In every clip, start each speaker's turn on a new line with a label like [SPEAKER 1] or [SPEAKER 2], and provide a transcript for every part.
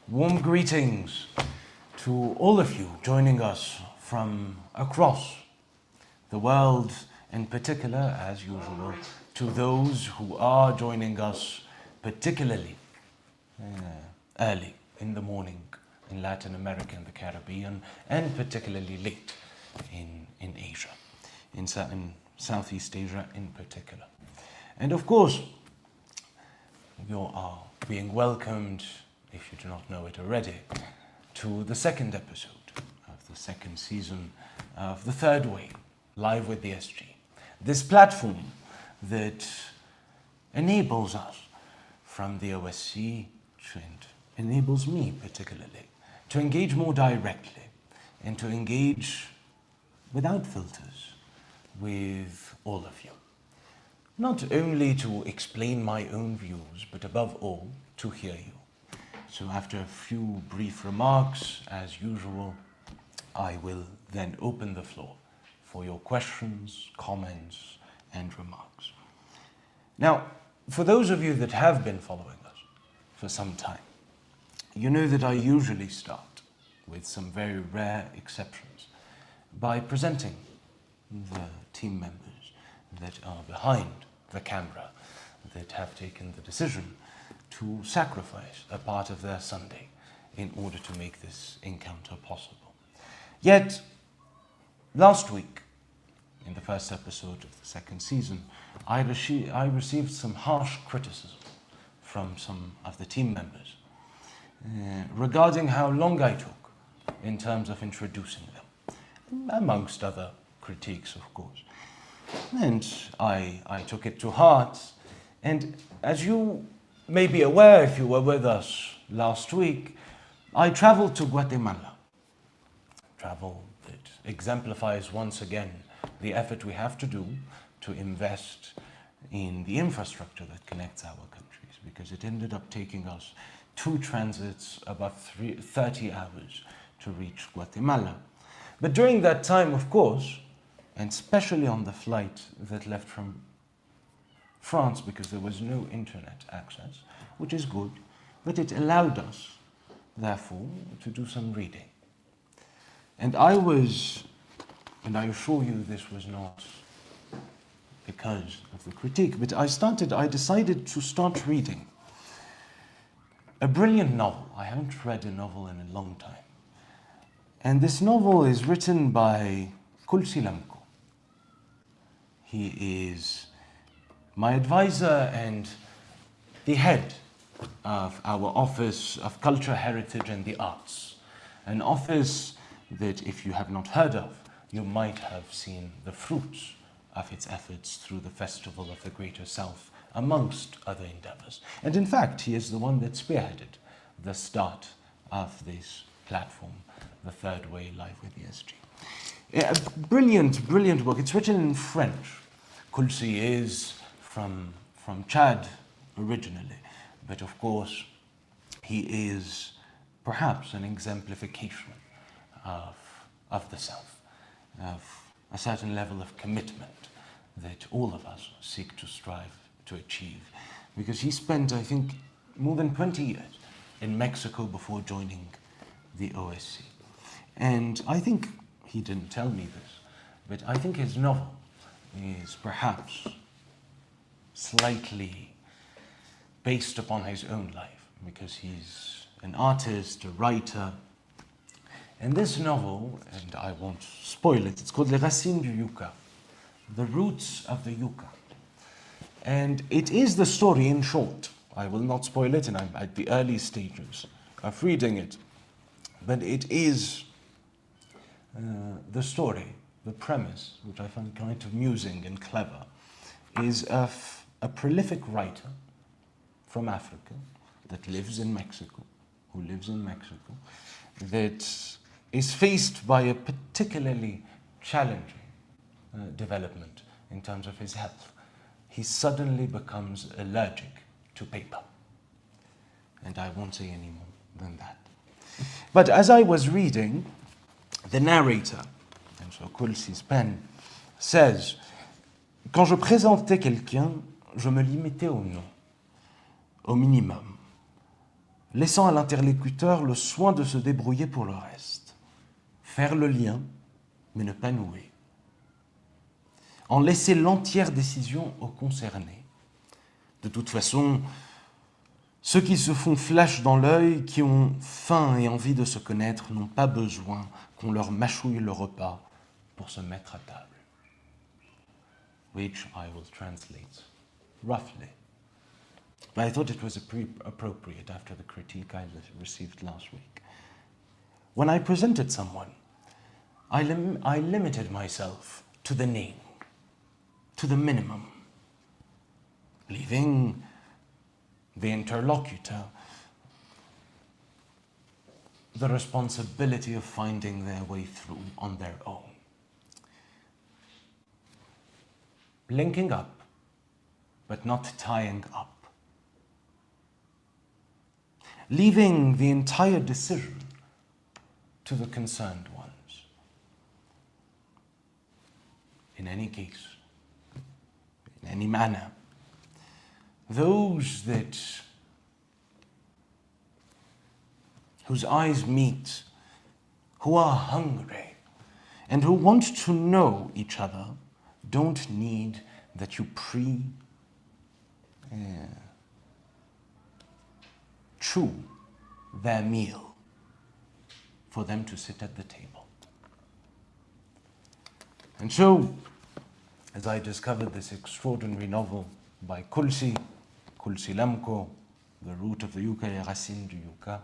[SPEAKER 1] Warm greetings to all of you joining us from across the world, in particular, as usual, to those who are joining us particularly early in the morning in Latin America and the Caribbean, and particularly late in Asia, in Southeast Asia in particular. And of course, you are being welcomed, if you do not know it already, to the second episode of the second season of The Third Way, Live with the SG. This platform that enables us from the OSC, and enables me particularly, to engage more directly and to engage without filters with all of you. Not only to explain my own views, but above all, to hear you. So after a few brief remarks, as usual, I will then open the floor for your questions, comments, and remarks. Now, for those of you that have been following us for some time, you know that I usually start, with some very rare exceptions, by presenting the team members that are behind the camera, that have taken the decision to sacrifice a part of their Sunday in order to make this encounter possible. Yet, last week, in the first episode of the second season, I received some harsh criticism from some of the team members regarding how long I took in terms of introducing them, amongst other critiques, of course. And I took it to heart, and as you may be aware if you were with us last week, I traveled to Guatemala. Travel that exemplifies once again the effort we have to do to invest in the infrastructure that connects our countries, because it ended up taking us 2 transits about 30 hours to reach Guatemala. But during that time, of course, and especially on the flight that left from France, because there was no internet access, which is good, but it allowed us, therefore, to do some reading. And I assure you this was not because of the critique, but I decided to start reading a brilliant novel. I haven't read a novel in a long time. And this novel is written by Lamko. He is my advisor and the head of our Office of Culture, Heritage and the Arts, an office that, if you have not heard of, you might have seen the fruits of its efforts through the Festival of the Greater South, amongst other endeavors. And in fact, he is the one that spearheaded the start of this platform, The Third Way, Live with the SG. A brilliant, brilliant book. It's written in French. Kulsi is from Chad originally, but of course he is perhaps an exemplification of the South, of a certain level of commitment that all of us seek to strive to achieve. Because he spent, I think, more than 20 years in Mexico before joining the OSC. And I think, he didn't tell me this, but I think his novel is perhaps slightly based upon his own life, because he's an artist, a writer. And this novel, and I won't spoil it, it's called Les Racines du Yucca, The Roots of the Yucca. And it is the story, in short. I will not spoil it, and I'm at the early stages of reading it. But it is the story, the premise, which I find kind of amusing and clever, is of a prolific writer from Africa that lives in Mexico, that is faced by a particularly challenging development in terms of his health. He suddenly becomes allergic to paper. And I won't say any more than that. But as I was reading, the narrator, and so Kulsi's pen, says, quand je présentais quelqu'un, je me limitais au nom, au minimum. laissant à l'interlocuteur le soin de se débrouiller pour le reste. Faire le lien, mais ne pas nouer. En laisser l'entière décision aux concernés. De toute façon, ceux qui se font flash dans l'œil, qui ont faim et envie de se connaître, n'ont pas besoin qu'on leur mâchouille le repas pour se mettre à table. Which I will translate roughly. But I thought it was appropriate after the critique I received last week. When I presented someone, I limited myself to the name, to the minimum, leaving the interlocutor the responsibility of finding their way through on their own. Linking up, but not tying up. Leaving the entire decision to the concerned ones. In any case, in any manner, those whose eyes meet, who are hungry, and who want to know each other, don't need that you chew their meal for them to sit at the table. And so, as I discovered this extraordinary novel by Kulsi Lamko, The Root of the Yucca, Les Racines du Yucca,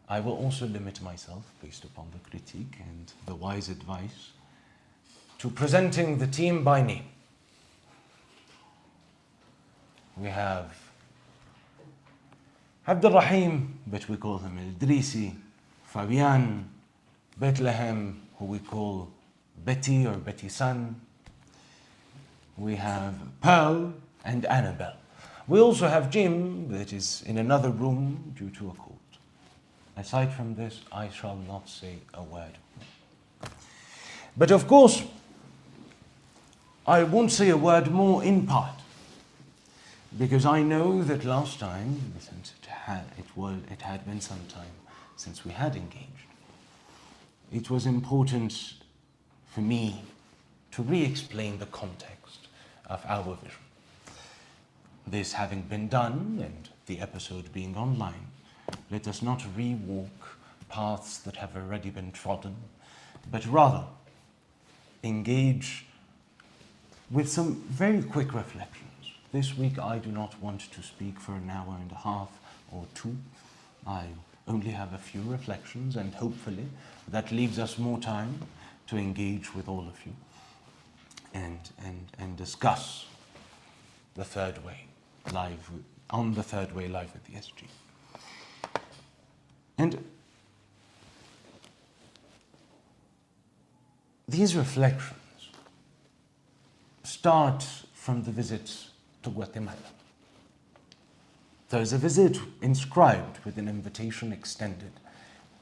[SPEAKER 1] I will also limit myself, based upon the critique and the wise advice, to presenting the team by name. We have Abdul Rahim, but we call him Idrisi, Fabian, Bethlehem, who we call Betty or Betty San. We have Pearl and Annabelle. We also have Jim, that is in another room due to a cold. Aside from this, I shall not say a word. But of course, I won't say a word more in part, because I know that last time, since it had been some time since we had engaged, it was important for me to re-explain the context of our vision. This having been done, and the episode being online, let us not re-walk paths that have already been trodden, but rather engage with some very quick reflections. This week I do not want to speak for an hour and a half or two. I only have a few reflections, and hopefully that leaves us more time to engage with all of you and discuss the third way live on the third way live with the SG. And these reflections start from the visit to Guatemala. There is a visit inscribed with an invitation extended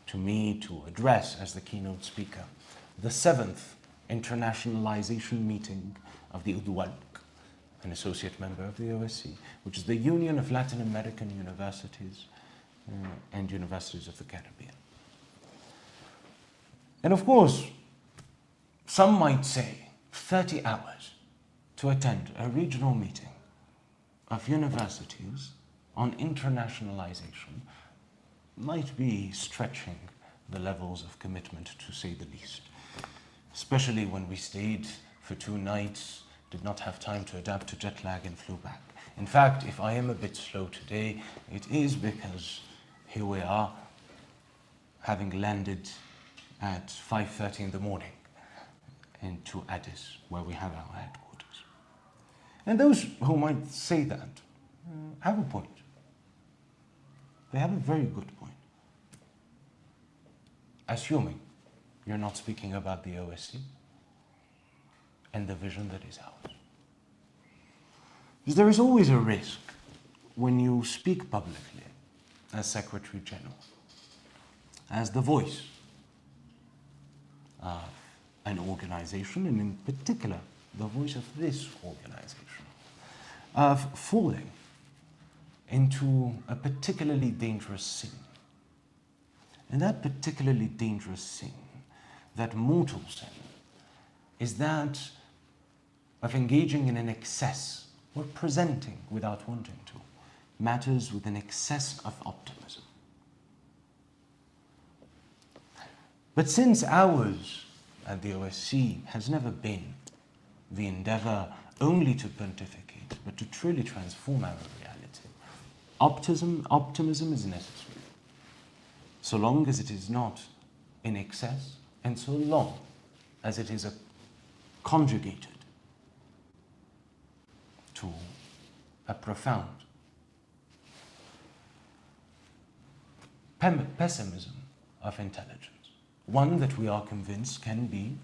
[SPEAKER 1] to me to address as the keynote speaker the 7th internationalization meeting of the UDWALC, an associate member of the OSCE, which is the Union of Latin American Universities and Universities of the Caribbean. And of course, some might say 30 hours to attend a regional meeting of universities on internationalization might be stretching the levels of commitment, to say the least, especially when we stayed for 2 nights, did not have time to adapt to jet lag, and flew back. In fact, if I am a bit slow today, it is because here we are, having landed at 5:30 in the morning into Addis, where we have our headquarters. And those who might say that have a point. They have a very good point. Assuming you're not speaking about the OSCE and the vision that is ours. Because there is always a risk when you speak publicly as Secretary General, as the voice of an organization, and in particular, the voice of this organization, of falling into a particularly dangerous sin. And that particularly dangerous sin, that mortal sin, is that of engaging in an excess, or presenting without wanting to, matters with an excess of optimism. But since ours at the OSC has never been the endeavor only to pontificate, but to truly transform our reality, optimism is necessary, so long as it is not in excess, and so long as it is conjugated to a profound pessimism of intelligence, one that we are convinced can be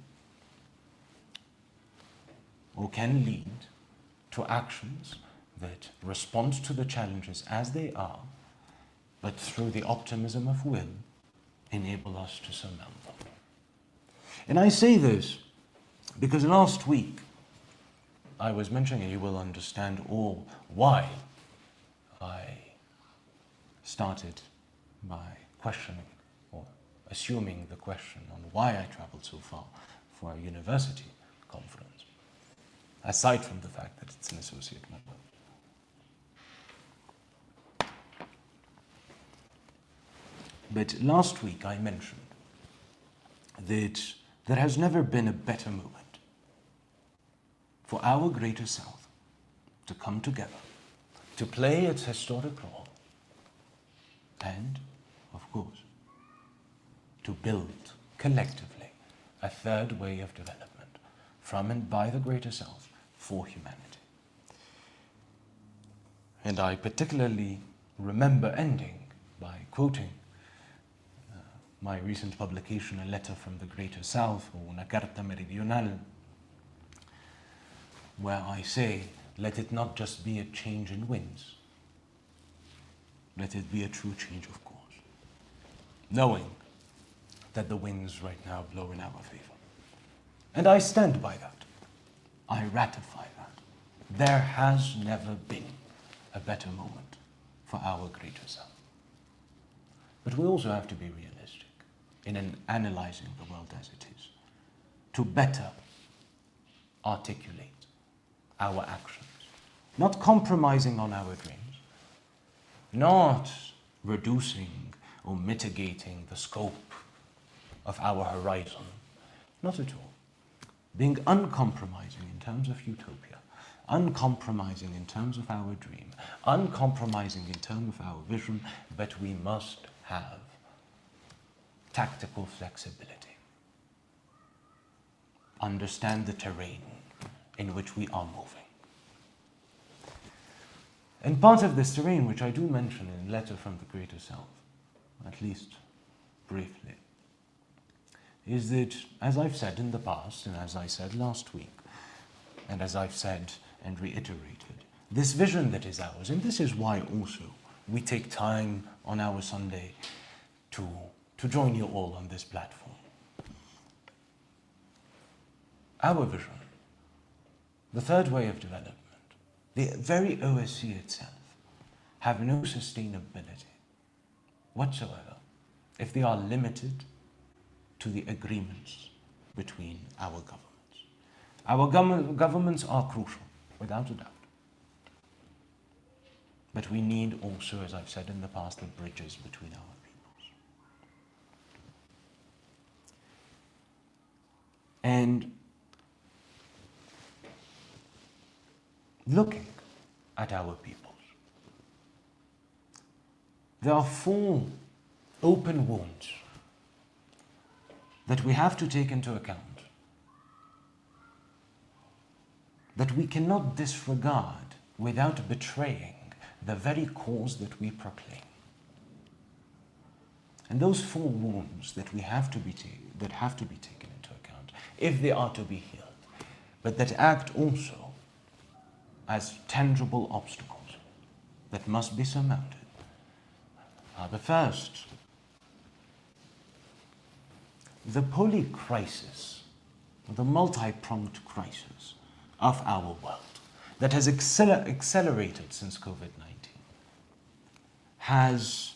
[SPEAKER 1] or can lead to actions that respond to the challenges as they are, but through the optimism of will, enable us to surmount them. And I say this because last week I was mentioning, and you will understand all why I started by questioning or assuming the question on why I traveled so far for a university conference, aside from the fact that it's an associate member. But last week I mentioned that there has never been a better moment for our greater South to come together, to play its historic role, and, of course, to build collectively a third way of development from and by the greater South for humanity. And I particularly remember ending by quoting my recent publication, A Letter from the Greater South, or Una Carta Meridional, where I say, let it not just be a change in winds, let it be a true change of course, knowing that the winds right now blow in our favor. And I stand by that. I ratify that. There has never been a better moment for our greater South. But we also have to be realistic in analyzing the world as it is, to better articulate our actions, not compromising on our dreams, not reducing or mitigating the scope of our horizon, not at all. Being uncompromising in terms of utopia, uncompromising in terms of our dream, uncompromising in terms of our vision, but we must have tactical flexibility. Understand the terrain in which we are moving. And part of this terrain, which I do mention in a letter from the Greater South, at least briefly, is that, as I've said in the past, and as I said last week, and as I've said and reiterated, this vision that is ours, and this is why also we take time on our Sunday to join you all on this platform. Our vision, the third way of development, the very OSC itself, have no sustainability whatsoever if they are limited to the agreements between our governments. Our governments are crucial, without a doubt. But we need also, as I've said in the past, the bridges between our peoples. And looking at our peoples, there are 4 open wounds that we have to take into account, that we cannot disregard without betraying the very cause that we proclaim. And those 4 wounds that have to be taken into account, if they are to be healed, but that act also as tangible obstacles that must be surmounted, are the first, the polycrisis, the multi-pronged crisis of our world that has accelerated since COVID-19. has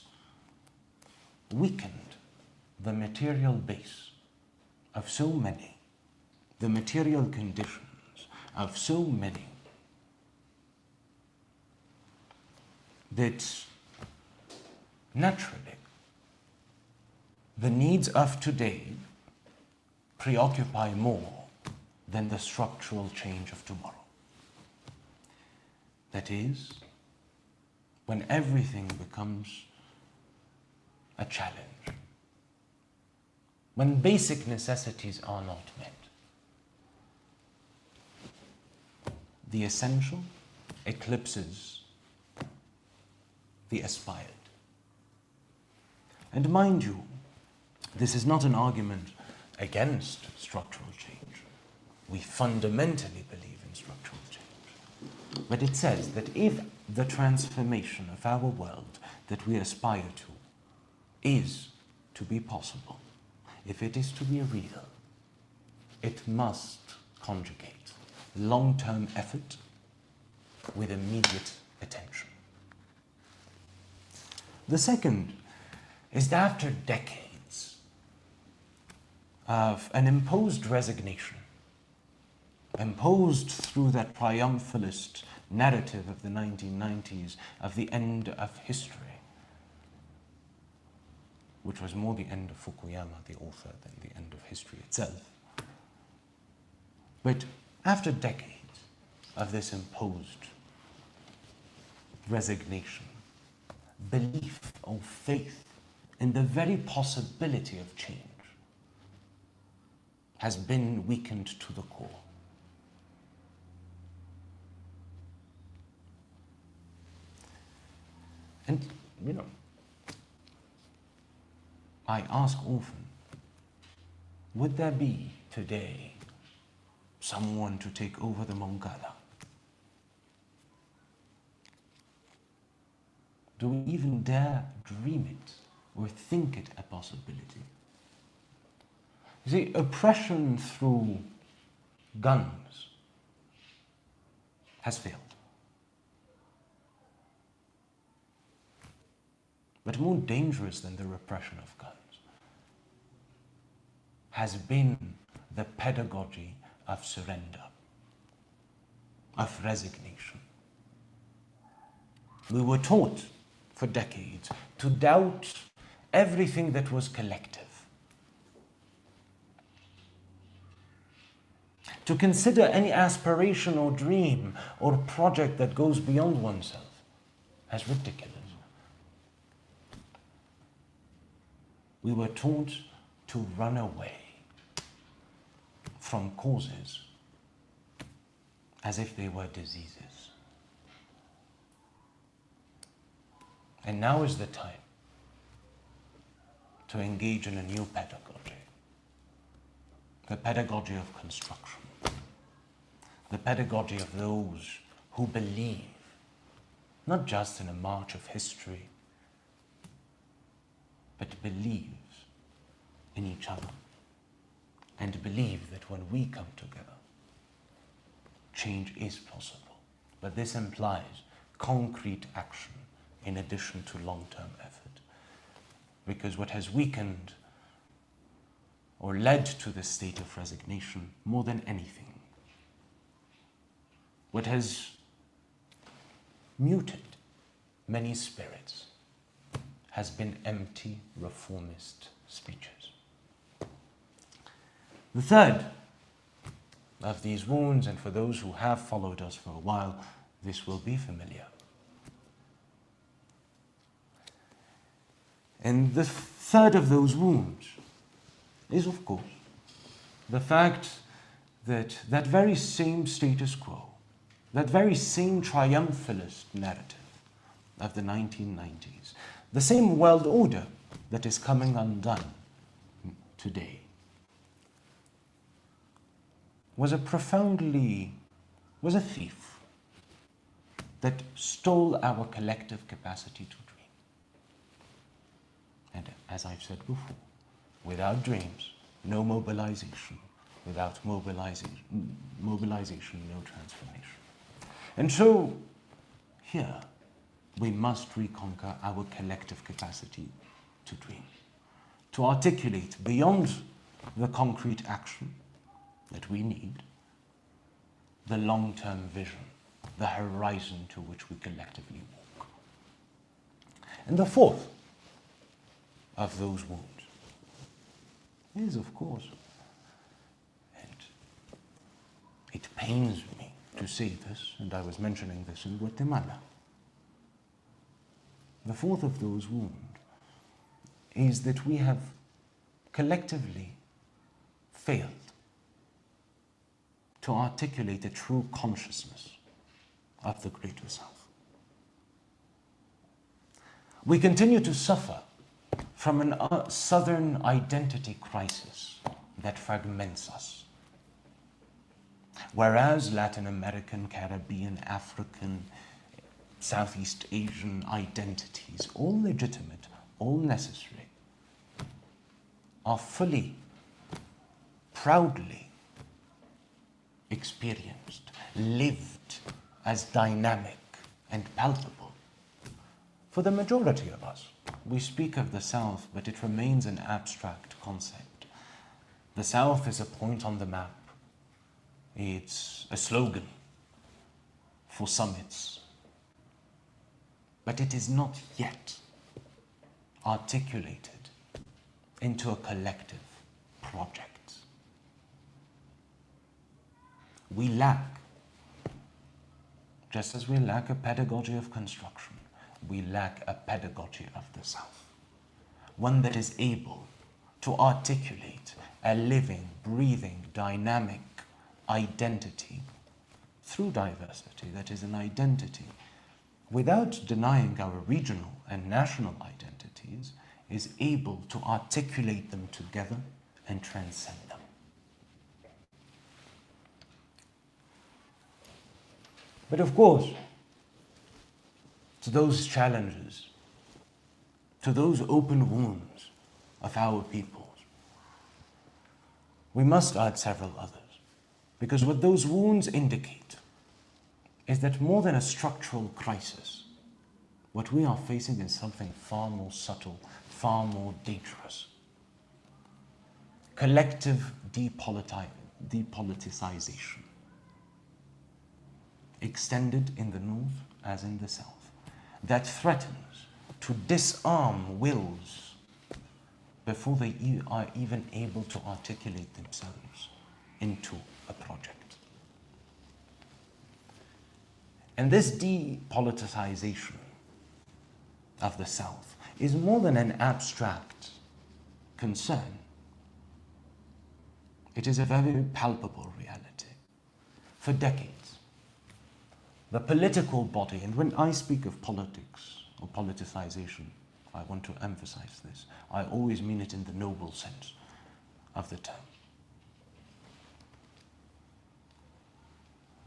[SPEAKER 1] weakened the material base of so many, the material conditions of so many, that naturally the needs of today preoccupy more than the structural change of tomorrow. That is, when everything becomes a challenge, when basic necessities are not met, the essential eclipses the aspired. And mind you, this is not an argument against structural change. We fundamentally believe in structural change. But it says that if the transformation of our world that we aspire to is to be possible, if it is to be real, it must conjugate long-term effort with immediate attention. The second is that after decades of an imposed resignation, imposed through that triumphalist narrative of the 1990s of the end of history, which was more the end of Fukuyama, the author, than the end of history itself. But after decades of this imposed resignation, belief or faith in the very possibility of change has been weakened to the core. And, I ask often, would there be today someone to take over the Mongala? Do we even dare dream it or think it a possibility? You see, oppression through guns has failed. But more dangerous than the repression of guns has been the pedagogy of surrender, of resignation. We were taught for decades to doubt everything that was collective, to consider any aspiration or dream or project that goes beyond oneself as ridiculous. We were taught to run away from causes as if they were diseases. And now is the time to engage in a new pedagogy, the pedagogy of construction, the pedagogy of those who believe not just in a march of history, but believes in each other and believe that when we come together, change is possible. But this implies concrete action in addition to long-term effort. Because what has weakened or led to this state of resignation more than anything, what has muted many spirits, has been empty reformist speeches. The third of these wounds, and for those who have followed us for a while, this will be familiar. And the third of those wounds is, of course, the fact that that very same status quo, that very same triumphalist narrative of the 1990s, the same world order that is coming undone today, was a thief that stole our collective capacity to dream. And as I've said before, without dreams, no mobilization. Without mobilization, no transformation. And so, here, we must reconquer our collective capacity to dream, to articulate beyond the concrete action that we need, the long-term vision, the horizon to which we collectively walk. And the fourth of those wounds is, of course, and it pains me to say this, and I was mentioning this in Guatemala, the fourth of those wounds is that we have collectively failed to articulate a true consciousness of the Greater South. We continue to suffer from a southern identity crisis that fragments us, whereas Latin American, Caribbean, African, Southeast Asian identities, all legitimate, all necessary, are fully, proudly experienced, lived as dynamic and palpable. For the majority of us, we speak of the South, but it remains an abstract concept. The South is a point on the map. It's a slogan for summits. But it is not yet articulated into a collective project. We lack, just as we lack a pedagogy of construction, we lack a pedagogy of the South. One that is able to articulate a living, breathing, dynamic identity through diversity, that is an identity without denying our regional and national identities, is able to articulate them together and transcend them. But of course, to those challenges, to those open wounds of our peoples, we must add several others. Because what those wounds indicate is that more than a structural crisis, what we are facing is something far more subtle, far more dangerous. Collective depoliticization, extended in the North as in the South, that threatens to disarm wills before they are even able to articulate themselves into a project. And this depoliticization of the South is more than an abstract concern. It is a very palpable reality. For decades, the political body, and when I speak of politics or politicization, I want to emphasize this, I always mean it in the noble sense of the term.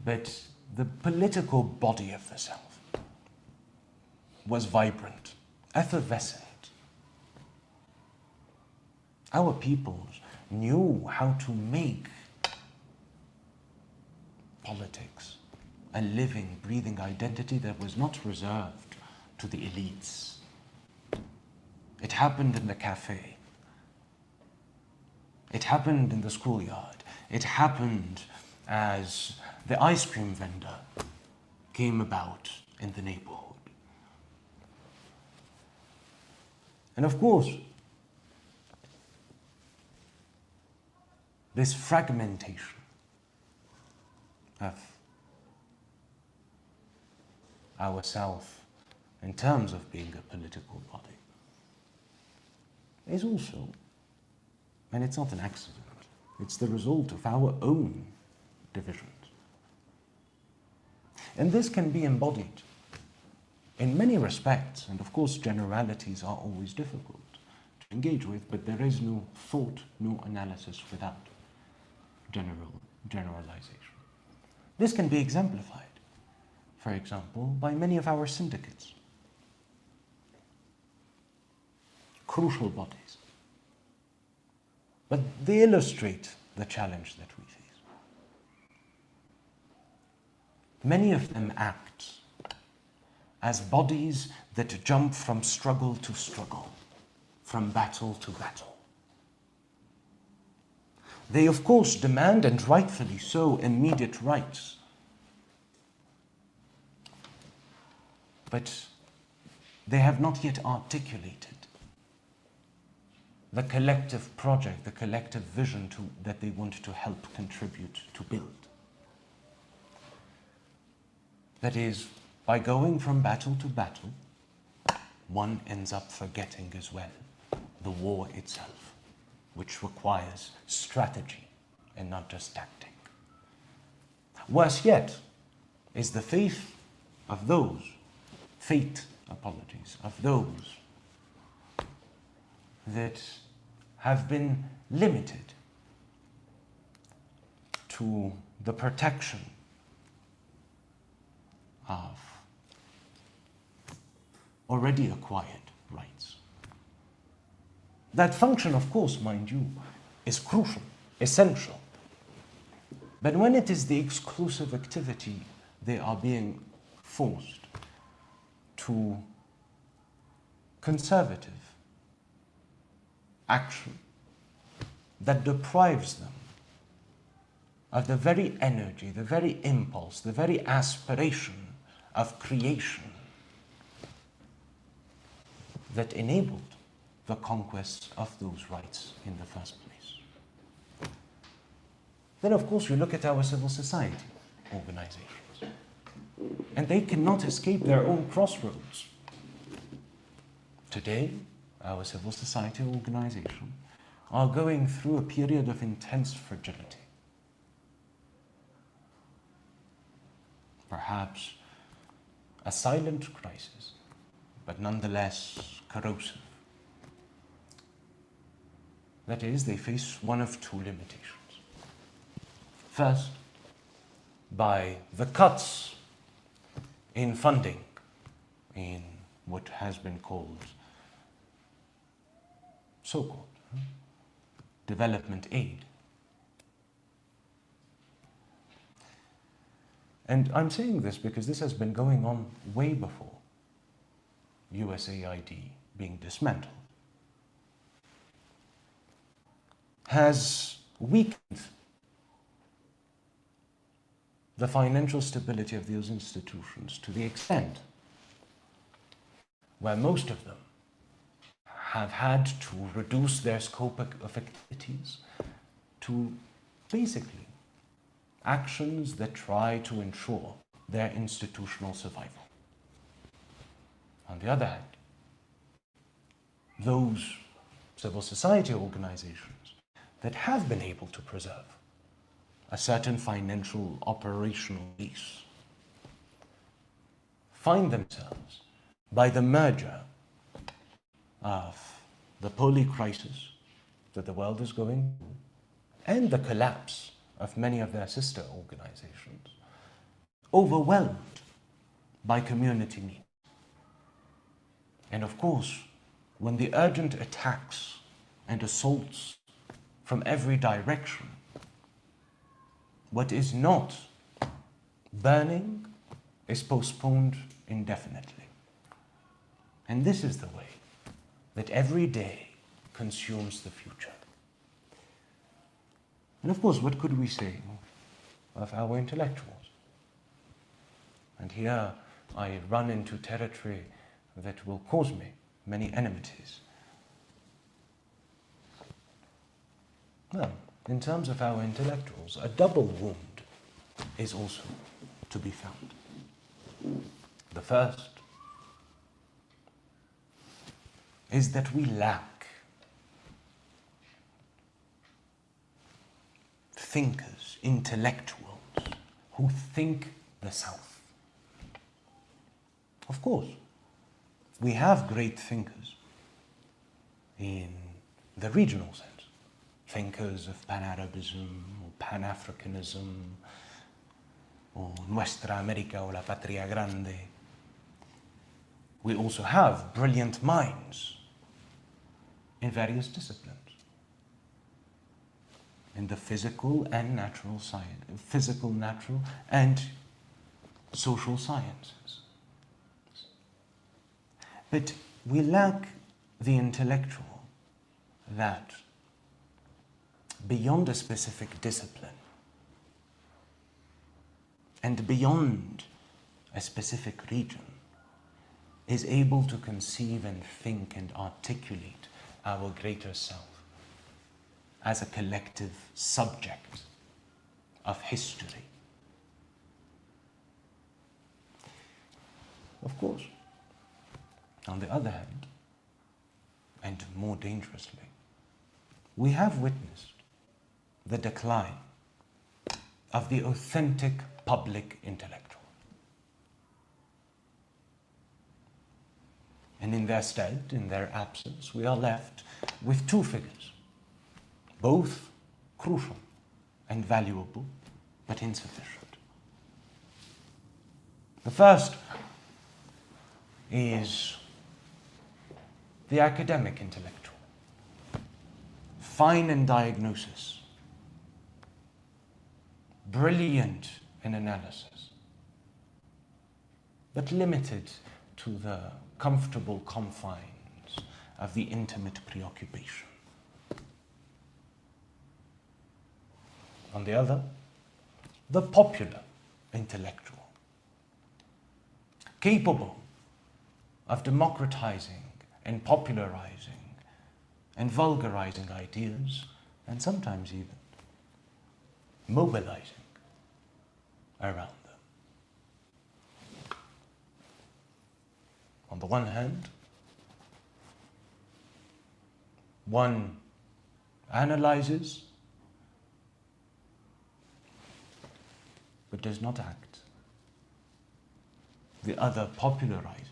[SPEAKER 1] But the political body of the South was vibrant, effervescent. Our peoples knew how to make politics a living, breathing identity that was not reserved to the elites. It happened in the cafe. It happened in the schoolyard. It happened as the ice cream vendor came about in the neighborhood. And of course, this fragmentation of our South in terms of being a political body is also, and it's not an accident, it's the result of our own divisions. And this can be embodied in many respects, and of course generalities are always difficult to engage with, but there is no thought, no analysis without generalization. This can be exemplified, for example, by many of our syndicates, crucial bodies. But they illustrate the challenge that we face. Many of them act as bodies that jump from struggle to struggle, from battle to battle. They, of course, demand, and rightfully so, immediate rights. But they have not yet articulated the collective project, the collective vision that they want to help contribute to build. That is, by going from battle to battle, one ends up forgetting as well the war itself, which requires strategy and not just tactic. Worse yet is the fate of those that have been limited to the protection of already acquired rights. That function, of course, mind you, is crucial, essential. But when it is the exclusive activity, they are being forced to conservative action that deprives them of the very energy, the very impulse, the very aspiration of creation that enabled the conquest of those rights in the first place. Then, of course, you look at our civil society organizations, and they cannot escape their own crossroads. Today, our civil society organizations are going through a period of intense fragility. Perhaps a silent crisis, but nonetheless corrosive. That is, they face one of two limitations. First, by the cuts in funding in what has been called so-called development aid. And I'm saying this because this has been going on way before USAID being dismantled, has weakened the financial stability of those institutions to the extent where most of them have had to reduce their scope of activities to basically actions that try to ensure their institutional survival. On the other hand, those civil society organizations that have been able to preserve a certain financial operational base find themselves, by the merger of the poly-crisis that the world is going through and the collapse of many of their sister organizations, overwhelmed by community needs. And of course, when the urgent attacks and assaults from every direction, what is not burning is postponed indefinitely. And this is the way that every day consumes the future. And of course, what could we say of our intellectuals? And here I run into territory that will cause me many enmities. Well, in terms of our intellectuals, a double wound is also to be found. The first is that we lack thinkers, intellectuals who think the South. Of course, we have great thinkers in the regional sense. Thinkers of Pan-Arabism or Pan-Africanism or Nuestra América or La Patria Grande. We also have brilliant minds in various disciplines, in the physical and natural science, physical, natural, and social sciences. But we lack the intellectual that, beyond a specific discipline and beyond a specific region, is able to conceive and think and articulate our greater self as a collective subject of history. Of course, on the other hand, and more dangerously, we have witnessed the decline of the authentic public intellectual. And in their stead, in their absence, we are left with two figures, both crucial and valuable, but insufficient. The first is the academic intellectual, fine in diagnosis, brilliant in analysis, but limited to the comfortable confines of the intimate preoccupation. On the other, the popular intellectual, capable of democratizing and popularizing and vulgarizing ideas, and sometimes even mobilizing around them. On the one hand, one analyzes but does not act. The other popularizes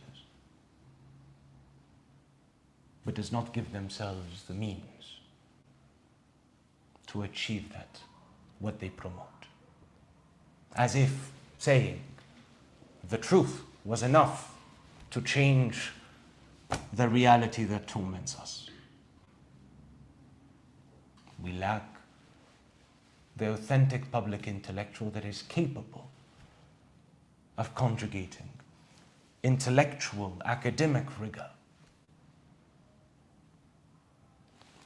[SPEAKER 1] but does not give themselves the means to achieve that, what they promote. As if saying the truth was enough to change the reality that torments us. We lack the authentic public intellectual that is capable of conjugating intellectual, academic rigor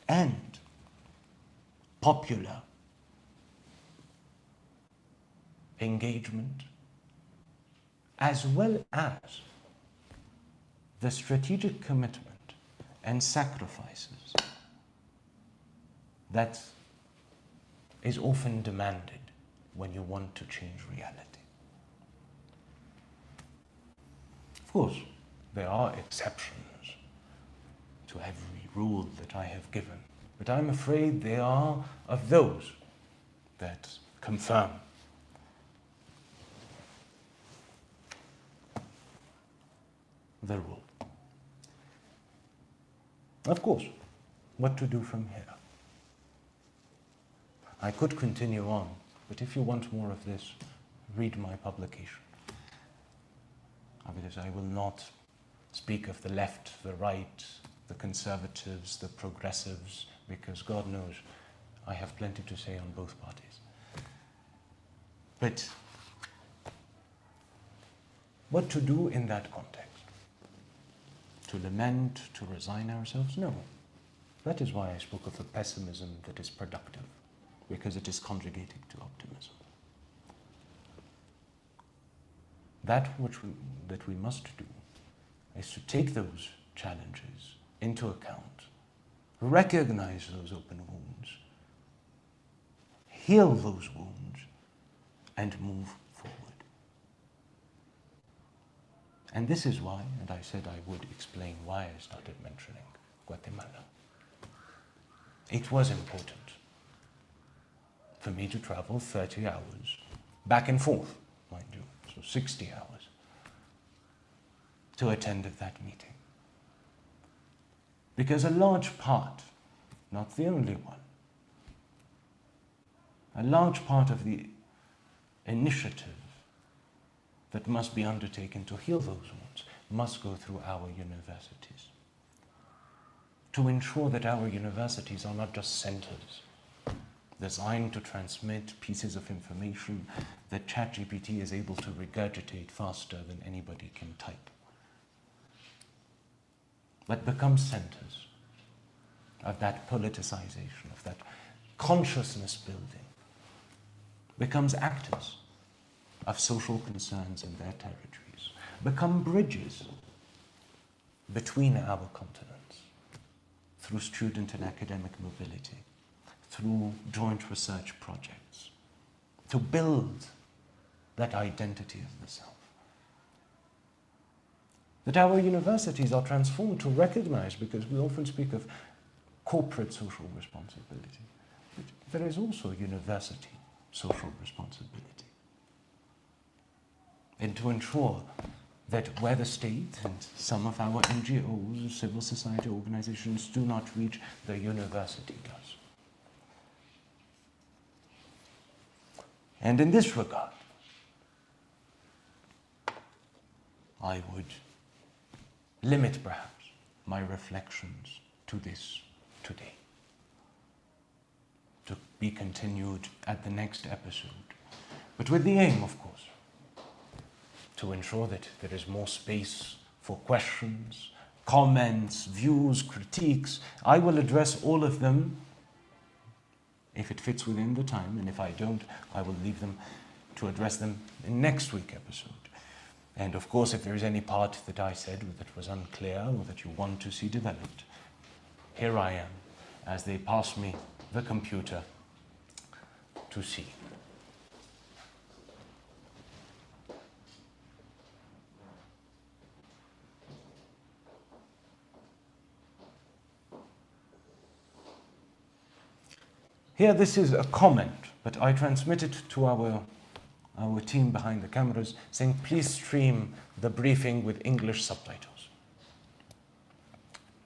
[SPEAKER 1] and popular engagement, as well as the strategic commitment and sacrifices that is often demanded when you want to change reality. Of course, there are exceptions to every rule that I have given, but I'm afraid they are of those that confirm the rule. Of course, what to do from here? I could continue on, but if you want more of this, read my publication. Because I will not speak of the left, the right, the conservatives, the progressives, because God knows I have plenty to say on both parties. But what to do in that context? To lament, to resign ourselves? No. That is why I spoke of a pessimism that is productive, because it is conjugating to optimism. That we must do is to take those challenges into account, recognize those open wounds, heal those wounds, and move forward. And this is why, and I said I would explain why I started mentioning Guatemala. It was important for me to travel 30 hours back and forth, mind you, so 60 hours, to attend that meeting. Because a large part, not the only one, a large part of the initiative that must be undertaken to heal those wounds must go through our universities, to ensure that our universities are not just centers designed to transmit pieces of information that ChatGPT is able to regurgitate faster than anybody can type. that become centers of that politicization, of that consciousness building, becomes actors of social concerns in their territories, become bridges between our continents through student and academic mobility, through joint research projects, to build that identity of the self. That our universities are transformed to recognize, because we often speak of corporate social responsibility, but there is also university social responsibility. And to ensure that where the state and some of our NGOs, civil society organizations do not reach, the university does. And in this regard, I would limit perhaps my reflections to this today, to be continued at the next episode, but with the aim, of course, to ensure that there is more space for questions, comments, views, critiques. I will address all of them if it fits within the time, and if I don't, I will leave them to address them in next week's episode. And of course, if there is any part that I said that was unclear or that you want to see developed, here I am, as they pass me the computer to see. Here, this is a comment, but I transmit it to our team behind the cameras, saying, please stream the briefing with English subtitles.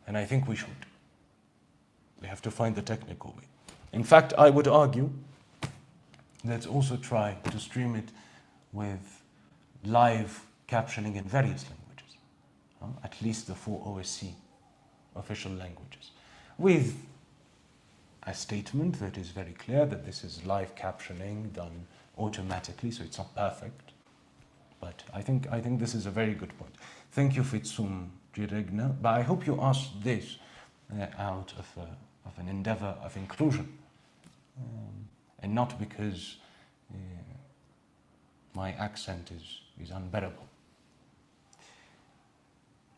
[SPEAKER 1] And I think we should. We have to find the technical way. In fact, I would argue, let's also try to stream it with live captioning in various languages, at least the 4 OSC official languages, with a statement that is very clear that this is live captioning done automatically, so it's not perfect. But I think this is a very good point. Thank you, Fitsum Jiregna. But I hope you asked this out of an endeavor of inclusion, and not because my accent is unbearable,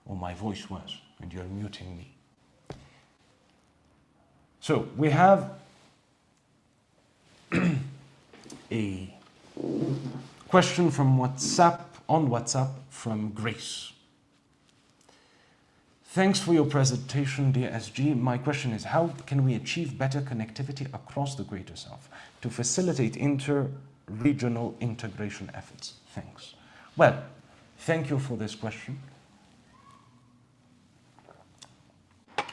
[SPEAKER 1] or my voice was, and you're muting me. So we have a question from WhatsApp from Grace. Thanks for your presentation, dear SG. My question is, how can we achieve better connectivity across the Greater South to facilitate inter-regional integration efforts? Thanks. Well, thank you for this question,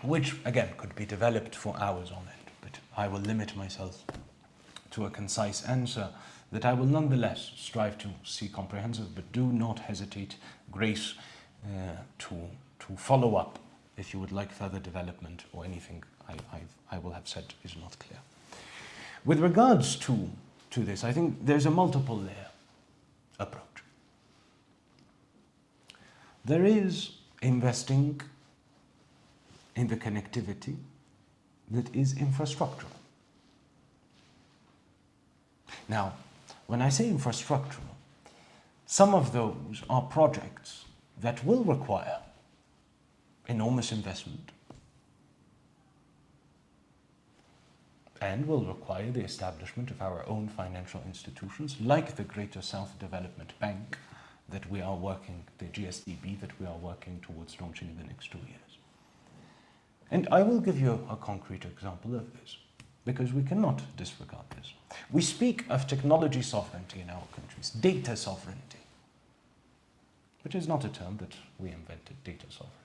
[SPEAKER 1] which again could be developed for hours on end, but I will limit myself to a concise answer that I will nonetheless strive to see comprehensive, but do not hesitate, Grace, to follow up if you would like further development or anything I will have said is not clear. With regards to this, I think there's a multiple layer approach. There is investing in the connectivity that is infrastructural. Now, when I say infrastructural, some of those are projects that will require enormous investment and will require the establishment of our own financial institutions, like the Greater South Development Bank that we are working, the GSDB that we are working towards launching in the next 2 years. And I will give you a concrete example of this, because we cannot disregard this. We speak of technology sovereignty in our countries, data sovereignty, which is not a term that we invented, data sovereignty.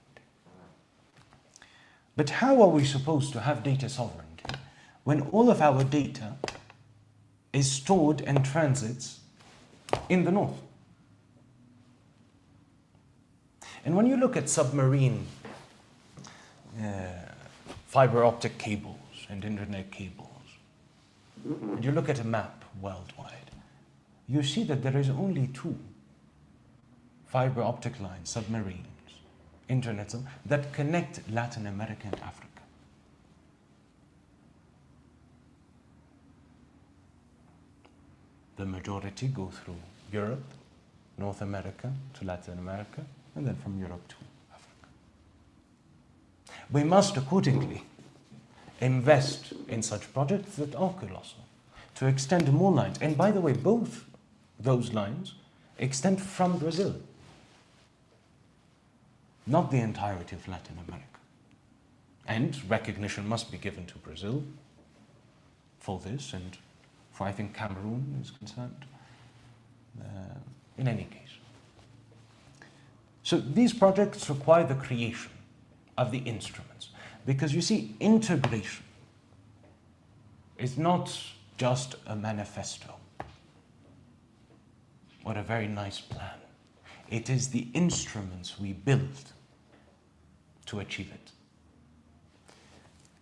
[SPEAKER 1] But how are we supposed to have data sovereignty when all of our data is stored and transits in the north? And when you look at submarine fiber optic cables and internet cables, and you look at a map worldwide, you see that there is only 2 fiber optic lines, submarines, internets that connect Latin America and Africa. The majority go through Europe, North America to Latin America, and then from Europe to Africa. We must accordingly invest in such projects that are colossal, to extend more lines. And by the way, both those lines extend from Brazil, not the entirety of Latin America. And recognition must be given to Brazil for this, and for I think Cameroon is concerned, in any case. So these projects require the creation of the instruments, because you see, integration is not just a manifesto or a very nice plan. It is the instruments we build to achieve it.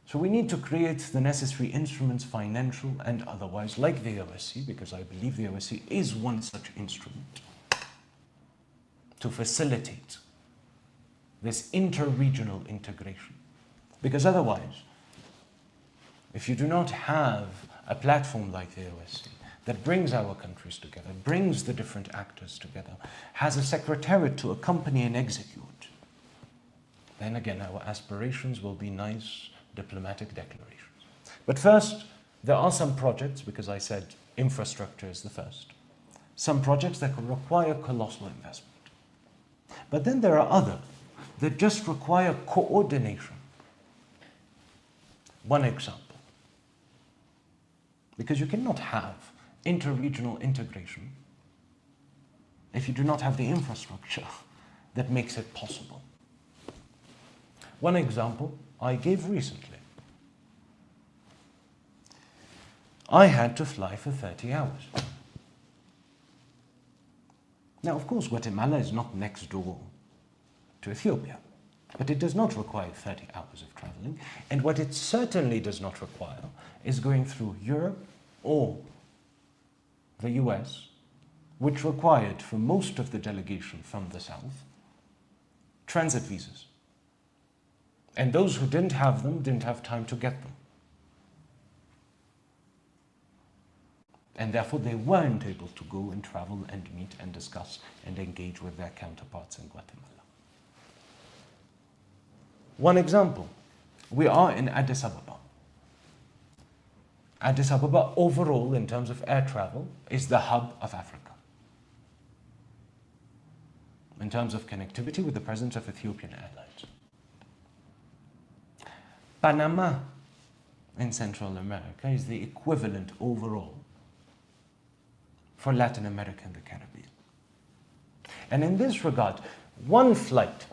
[SPEAKER 1] So we need to create the necessary instruments, financial and otherwise, like the OSCE, because I believe the OSCE is one such instrument, to facilitate this inter-regional integration. Because otherwise, if you do not have a platform like the OSCE that brings our countries together, brings the different actors together, has a secretariat to accompany and execute, then again our aspirations will be nice diplomatic declarations. But first, there are some projects, because I said infrastructure is the first, some projects that can require colossal investment. But then there are others that just require coordination. One example, because you cannot have inter-regional integration if you do not have the infrastructure that makes it possible. One example I gave recently. I had to fly for 30 hours. Now, of course, Guatemala is not next door to Ethiopia, but it does not require 30 hours of traveling. And what it certainly does not require is going through Europe or the US, which required for most of the delegation from the south transit visas. And those who didn't have them didn't have time to get them. And therefore they weren't able to go and travel and meet and discuss and engage with their counterparts in Guatemala. One example, we are in Addis Ababa. Addis Ababa overall, in terms of air travel, is the hub of Africa. In terms of connectivity with the presence of Ethiopian Airlines. Panama in Central America is the equivalent overall for Latin America and the Caribbean. And in this regard, one flight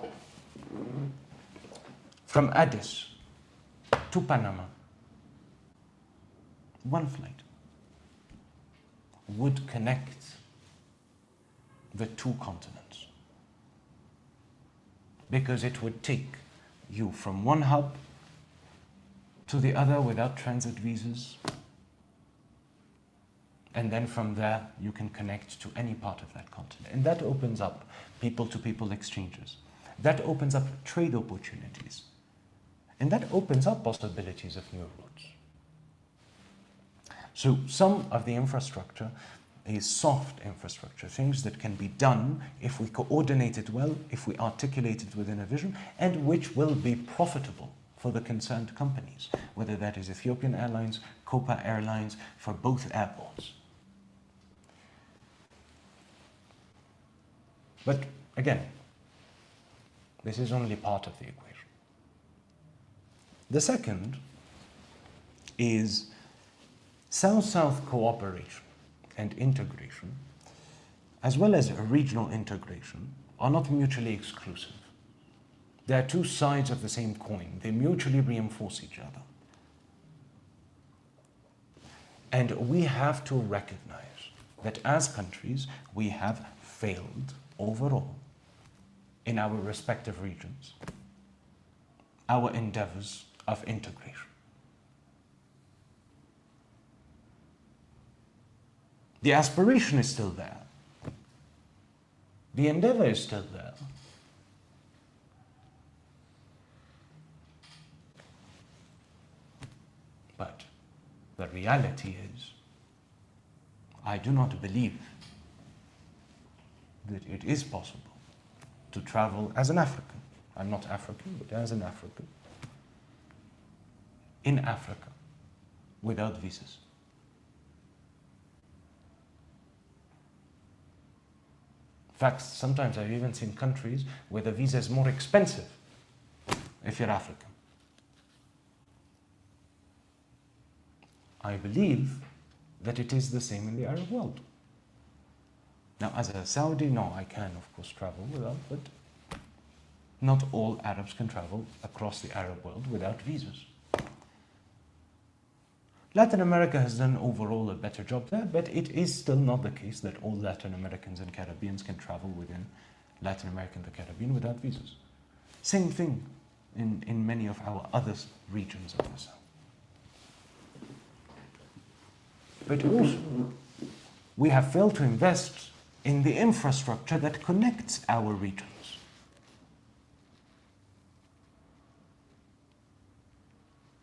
[SPEAKER 1] from Addis to Panama, one flight, would connect the two continents, because it would take you from one hub to the other without transit visas, and then from there you can connect to any part of that continent. And that opens up people-to-people exchanges. That opens up trade opportunities. And that opens up possibilities of new routes. So some of the infrastructure is soft infrastructure, things that can be done if we coordinate it well, if we articulate it within a vision, and which will be profitable for the concerned companies, whether that is Ethiopian Airlines, Copa Airlines, for both airports. But again, this is only part of the equation. The second is South-South cooperation and integration, as well as regional integration, are not mutually exclusive. They are two sides of the same coin. They mutually reinforce each other. And we have to recognize that as countries, we have failed overall in our respective regions, our endeavors of integration. The aspiration is still there. The endeavor is still there. The reality is, I do not believe that it is possible to travel as an African. I'm not African, but as an African, in Africa, without visas. In fact, sometimes I've even seen countries where the visa is more expensive if you're African. I believe that it is the same in the Arab world. Now, as a Saudi, no, I can, of course, travel without, but not all Arabs can travel across the Arab world without visas. Latin America has done overall a better job there, but it is still not the case that all Latin Americans and Caribbeans can travel within Latin America and the Caribbean without visas. Same thing in many of our other regions of the South. But also, we have failed to invest in the infrastructure that connects our regions.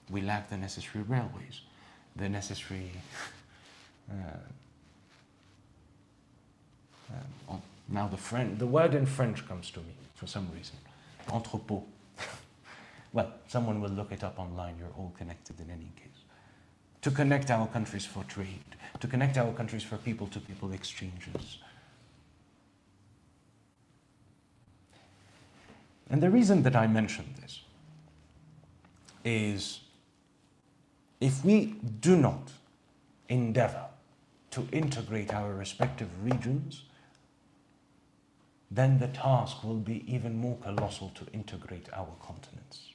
[SPEAKER 1] We lack the necessary railways, the necessary now the word in French comes to me for some reason. Entrepôt. Well, someone will look it up online, you're all connected in any case. To connect our countries for trade, to connect our countries for people-to-people exchanges. And the reason that I mention this is if we do not endeavor to integrate our respective regions, then the task will be even more colossal to integrate our continents.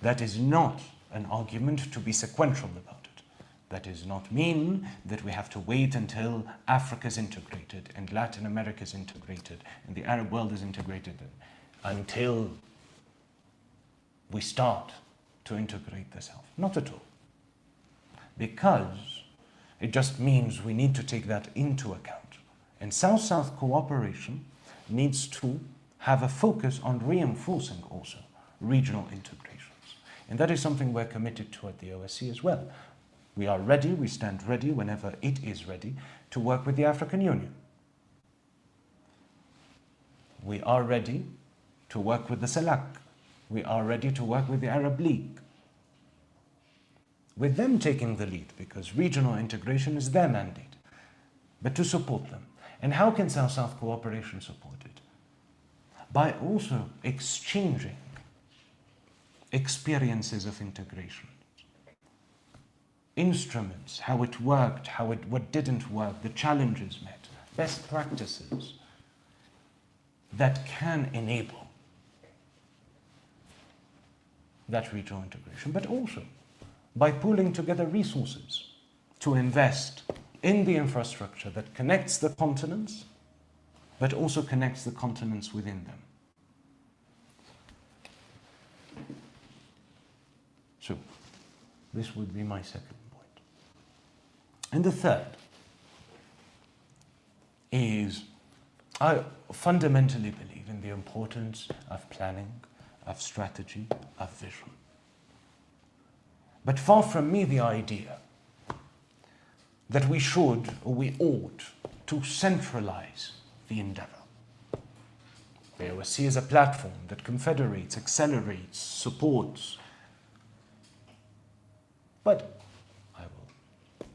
[SPEAKER 1] That is not an argument to be sequential about it. That does not mean that we have to wait until Africa is integrated and Latin America is integrated and the Arab world is integrated until we start to integrate the South. Not at all. Because it just means we need to take that into account. And South-South cooperation needs to have a focus on reinforcing also regional integrations. And that is something we're committed to at the OSCE as well. We are ready, we stand ready whenever it is ready to work with the African Union. We are ready to work with the CELAC. We are ready to work with the Arab League. With them taking the lead, because regional integration is their mandate, but to support them. And how can South-South cooperation support it? By also exchanging experiences of integration. Instruments, how it worked, what didn't work, the challenges met, best practices that can enable that regional integration, but also by pooling together resources to invest in the infrastructure that connects the continents, but also connects the continents within them. So, this would be my second point. And the third is, I fundamentally believe in the importance of planning, of strategy, of vision. But far from me the idea that we should or we ought to centralize the endeavor. The OSCE is a platform that confederates, accelerates, supports. But I will,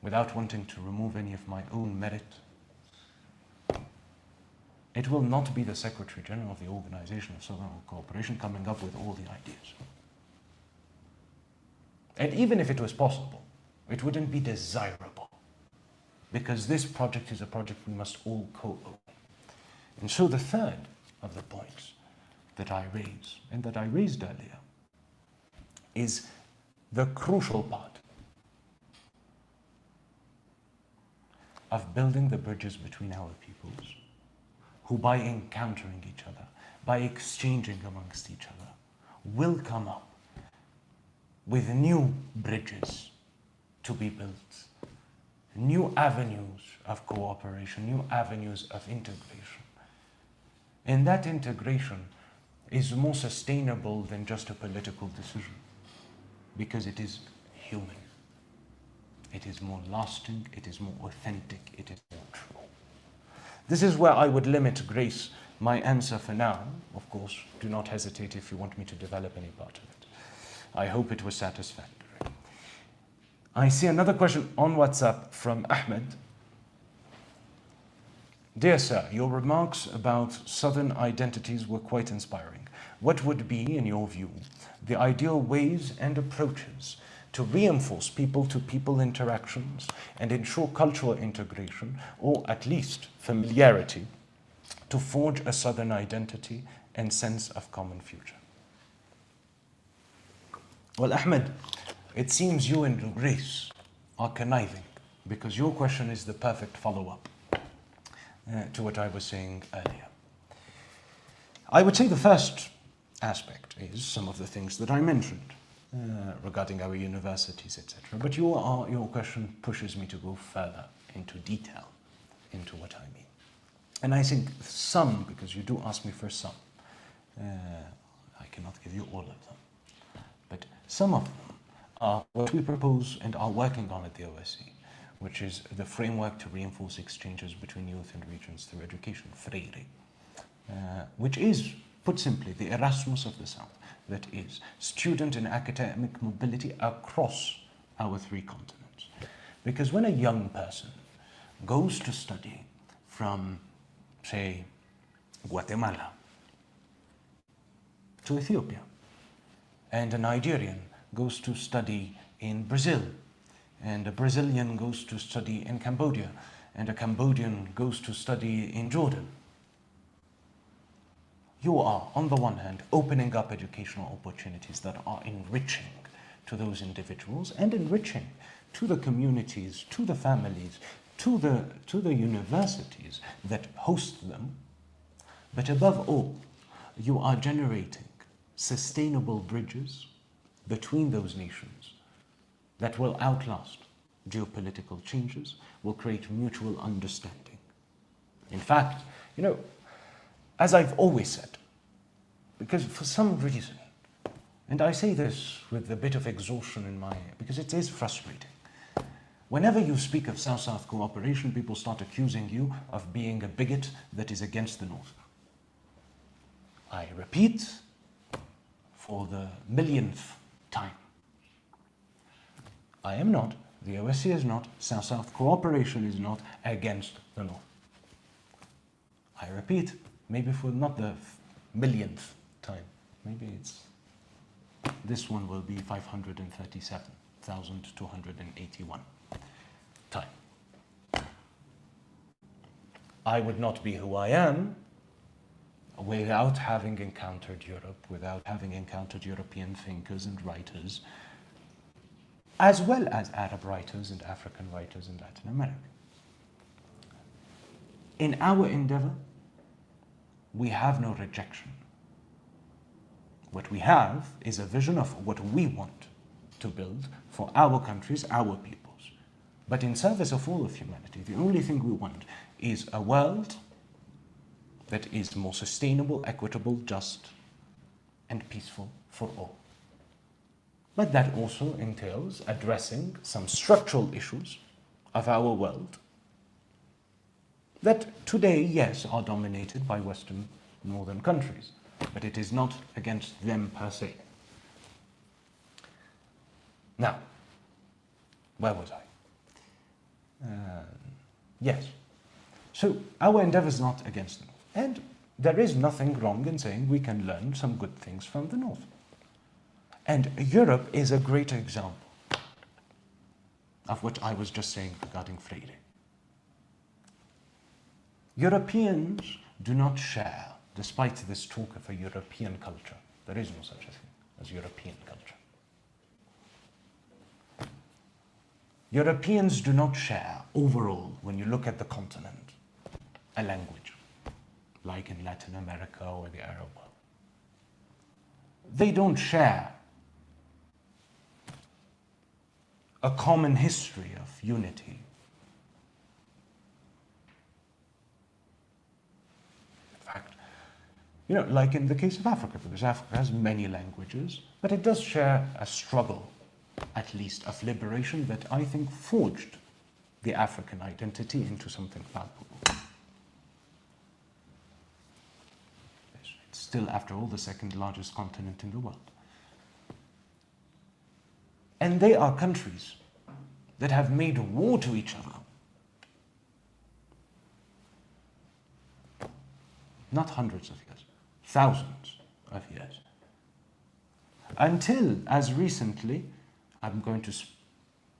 [SPEAKER 1] without wanting to remove any of my own merit, it will not be the Secretary General of the Organization of Southern Cooperation coming up with all the ideas. And even if it was possible, it wouldn't be desirable, because this project is a project we must all co-own. And so the third of the points that I raise, and that I raised earlier, is the crucial part of building the bridges between our peoples, who by encountering each other, by exchanging amongst each other, will come up with new bridges to be built, new avenues of cooperation, new avenues of integration. And that integration is more sustainable than just a political decision. because it is human. It is more lasting, it is more authentic, it is more true. This is where I would limit, Grace, my answer for now. Of course, do not hesitate if you want me to develop any part of it. I hope it was satisfactory. I see another question on WhatsApp from Ahmed. Dear sir, your remarks about Southern identities were quite inspiring. What would be, in your view, the ideal ways and approaches to reinforce people-to-people interactions and ensure cultural integration, or at least familiarity, to forge a Southern identity and sense of common future? Well, Ahmed, it seems you and Grace are conniving, because your question is the perfect follow-up to what I was saying earlier. I would say the first aspect is some of the things that I mentioned regarding our universities, etc. But your question pushes me to go further into detail into what I mean. And I think some, because you do ask me for some, I cannot give you all of them, but some of them are what we propose and are working on at the OSCE, which is the framework to reinforce exchanges between youth and regions through education, Freire, which is, put simply, the Erasmus of the South, that is student and academic mobility across our three continents. Because when a young person goes to study from, say, Guatemala to Ethiopia, and a Nigerian goes to study in Brazil, and a Brazilian goes to study in Cambodia, and a Cambodian goes to study in Jordan, you are, on the one hand, opening up educational opportunities that are enriching to those individuals and enriching to the communities, to the families, to the universities that host them. But above all, you are generating sustainable bridges between those nations that will outlast geopolitical changes, will create mutual understanding. In fact, as I've always said, because for some reason, and I say this with a bit of exhaustion in my, because it is frustrating. Whenever you speak of South-South cooperation, people start accusing you of being a bigot that is against the North. I repeat for the millionth time, I am not, the OSCE is not, South-South cooperation is not against the North. I repeat, maybe for not the millionth time, maybe this one will be 537,281 time. I would not be who I am without having encountered Europe, without having encountered European thinkers and writers, as well as Arab writers and African writers in Latin America. In our endeavor, we have no rejection. What we have is a vision of what we want to build for our countries, our peoples. But in service of all of humanity, the only thing we want is a world that is more sustainable, equitable, just, and peaceful for all. But that also entails addressing some structural issues of our world that today, yes, are dominated by Western northern countries, but it is not against them per se. Now, where was I? Yes. So our endeavor is not against the North. And there is nothing wrong in saying we can learn some good things from the North. And Europe is a great example of what I was just saying regarding Freire. Europeans do not share, despite this talk of a European culture. There is no such a thing as European culture. Europeans do not share, overall, when you look at the continent, a language, like in Latin America or the Arab world. They don't share a common history of unity. In fact, like in the case of Africa, because Africa has many languages, but it does share a struggle at least, of liberation that I think forged the African identity into something palpable. It's still, after all, the second largest continent in the world. And they are countries that have made war to each other. Not hundreds of years, thousands of years. Until, as recently, I'm going to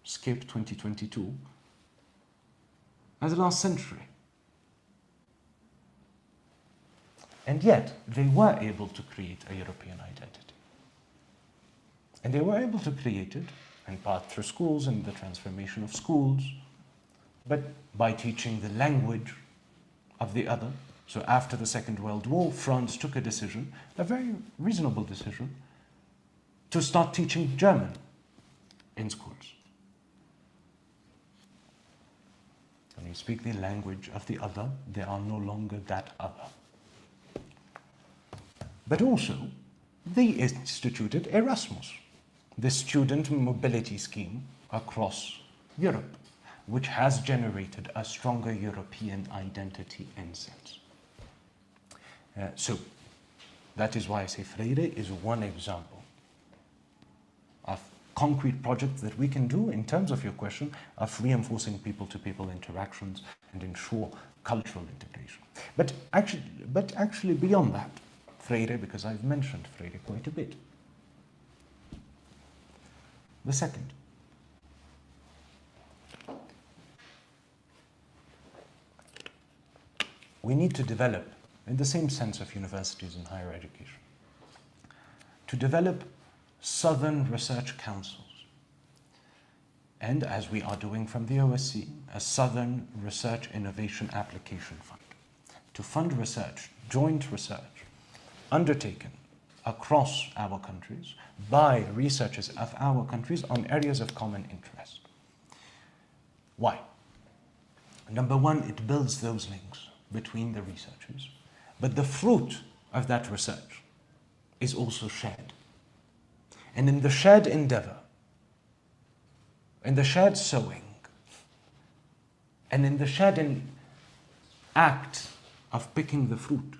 [SPEAKER 1] skip 2022, as the last century. And yet, they were able to create a European identity. And they were able to create it, in part through schools and the transformation of schools, but by teaching the language of the other. So after the Second World War, France took a decision, a very reasonable decision, to start teaching German in schools. When you speak the language of the other, they are no longer that other. But also, they instituted Erasmus, the student mobility scheme across Europe, which has generated a stronger European identity in sense. So, that is why I say Freire is one example of concrete projects that we can do in terms of your question of reinforcing people-to-people interactions and ensure cultural integration. But actually beyond that, Freire, because I've mentioned Freire quite a bit. The second, we need to develop, in the same sense of universities and higher education, to develop Southern Research Councils. And as we are doing from the OSCE, a Southern Research Innovation Application Fund, to fund research, joint research, undertaken across our countries by researchers of our countries on areas of common interest. Why? Number one, it builds those links between the researchers, but the fruit of that research is also shared. And in the shared endeavor, in the shared sowing, and in the shared act of picking the fruit,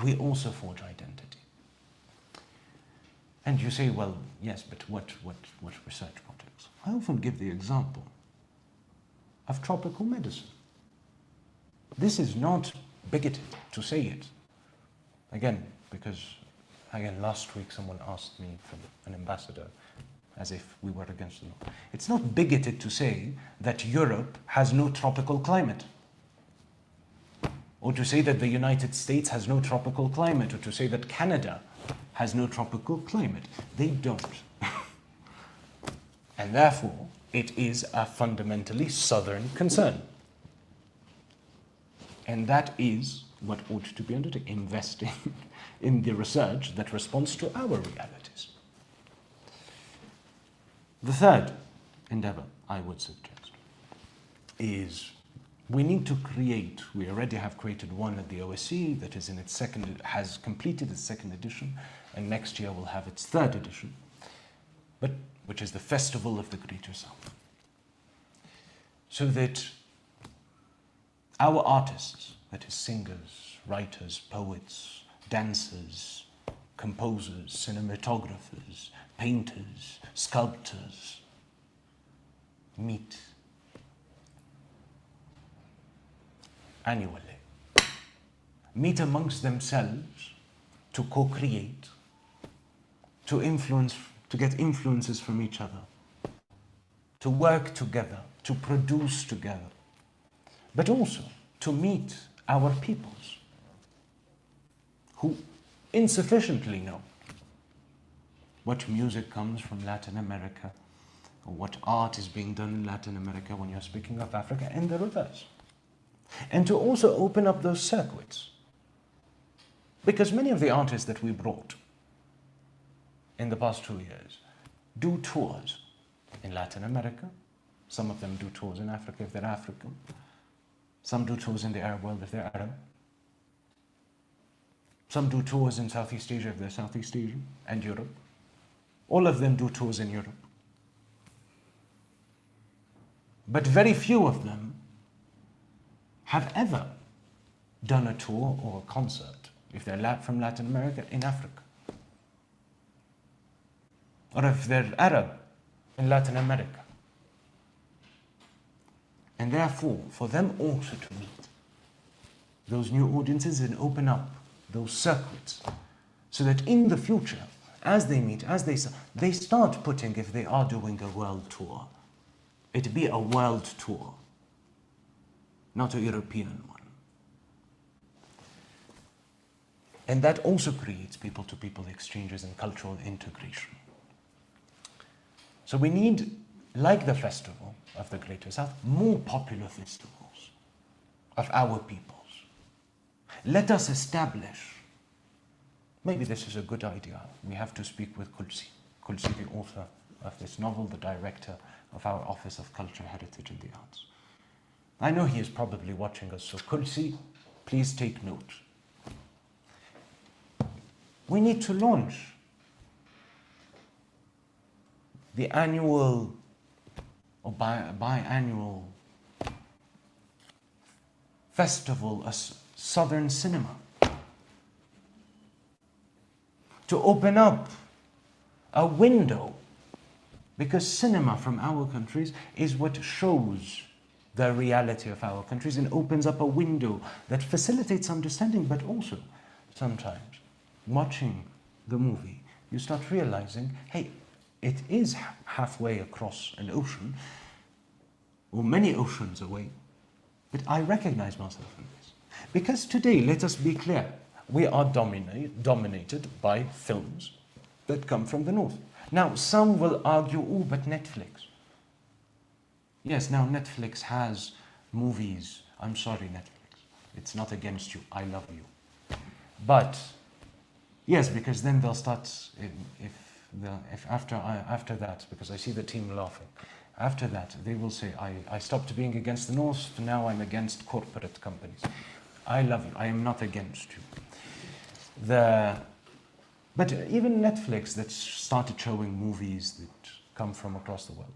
[SPEAKER 1] we also forge identity. And you say, well, yes, but what research projects? I often give the example of tropical medicine. This is not bigoted to say it. Again, because last week someone asked me from an ambassador as if we were against the law. It's not bigoted to say that Europe has no tropical climate, or to say that the United States has no tropical climate, or to say that Canada has no tropical climate. They don't. And therefore, it is a fundamentally southern concern. And that is what ought to be undertaken, investing in the research that responds to our realities. The third endeavor I would suggest is we need to create, we already have created one at the OSCE that is in its has completed its second edition, and next year will have its third edition, but which is the Festival of the Greater South. So that our artists, that is singers, writers, poets, dancers, composers, cinematographers, painters, sculptors, meet annually, meet amongst themselves to co-create, to influence, to get influences from each other, to work together, to produce together, but also to meet our peoples who insufficiently know what music comes from Latin America, or what art is being done in Latin America when you're speaking of Africa, and the reverse. And to also open up those circuits. Because many of the artists that we brought in the past 2 years do tours in Latin America. Some of them do tours in Africa if they're African. Some do tours in the Arab world if they're Arab. Some do tours in Southeast Asia if they're Southeast Asian, and Europe. All of them do tours in Europe. But very few of them have ever done a tour or a concert, if they're from Latin America, in Africa. Or if they're Arab, in Latin America. And therefore, for them also to meet those new audiences and open up those circuits, so that in the future, as they meet, as they start putting, if they are doing a world tour, it be a world tour, not a European one. And that also creates people-to-people exchanges and cultural integration. So we need, like the Festival of the Greater South, more popular festivals of our peoples. Let us establish, maybe this is a good idea, we have to speak with Kulsi, the author of this novel, the director of our Office of Culture, Heritage and the Arts. I know he is probably watching us, so Kulsi, please take note. We need to launch the annual or biannual festival of Southern cinema, to open up a window, because cinema from our countries is what shows the reality of our countries and opens up a window that facilitates understanding, but also sometimes watching the movie, you start realizing, hey, it is halfway across an ocean, or many oceans away, but I recognize myself in this. Because today, let us be clear, we are dominated by films that come from the north. Now, some will argue, oh, but Netflix. Yes, now Netflix has movies. I'm sorry, Netflix. It's not against you. I love you. But yes, because then they'll start, if after that, because I see the team laughing, after that they will say, I stopped being against the North, now I'm against corporate companies. I love you, I am not against you. But even Netflix that started showing movies that come from across the world.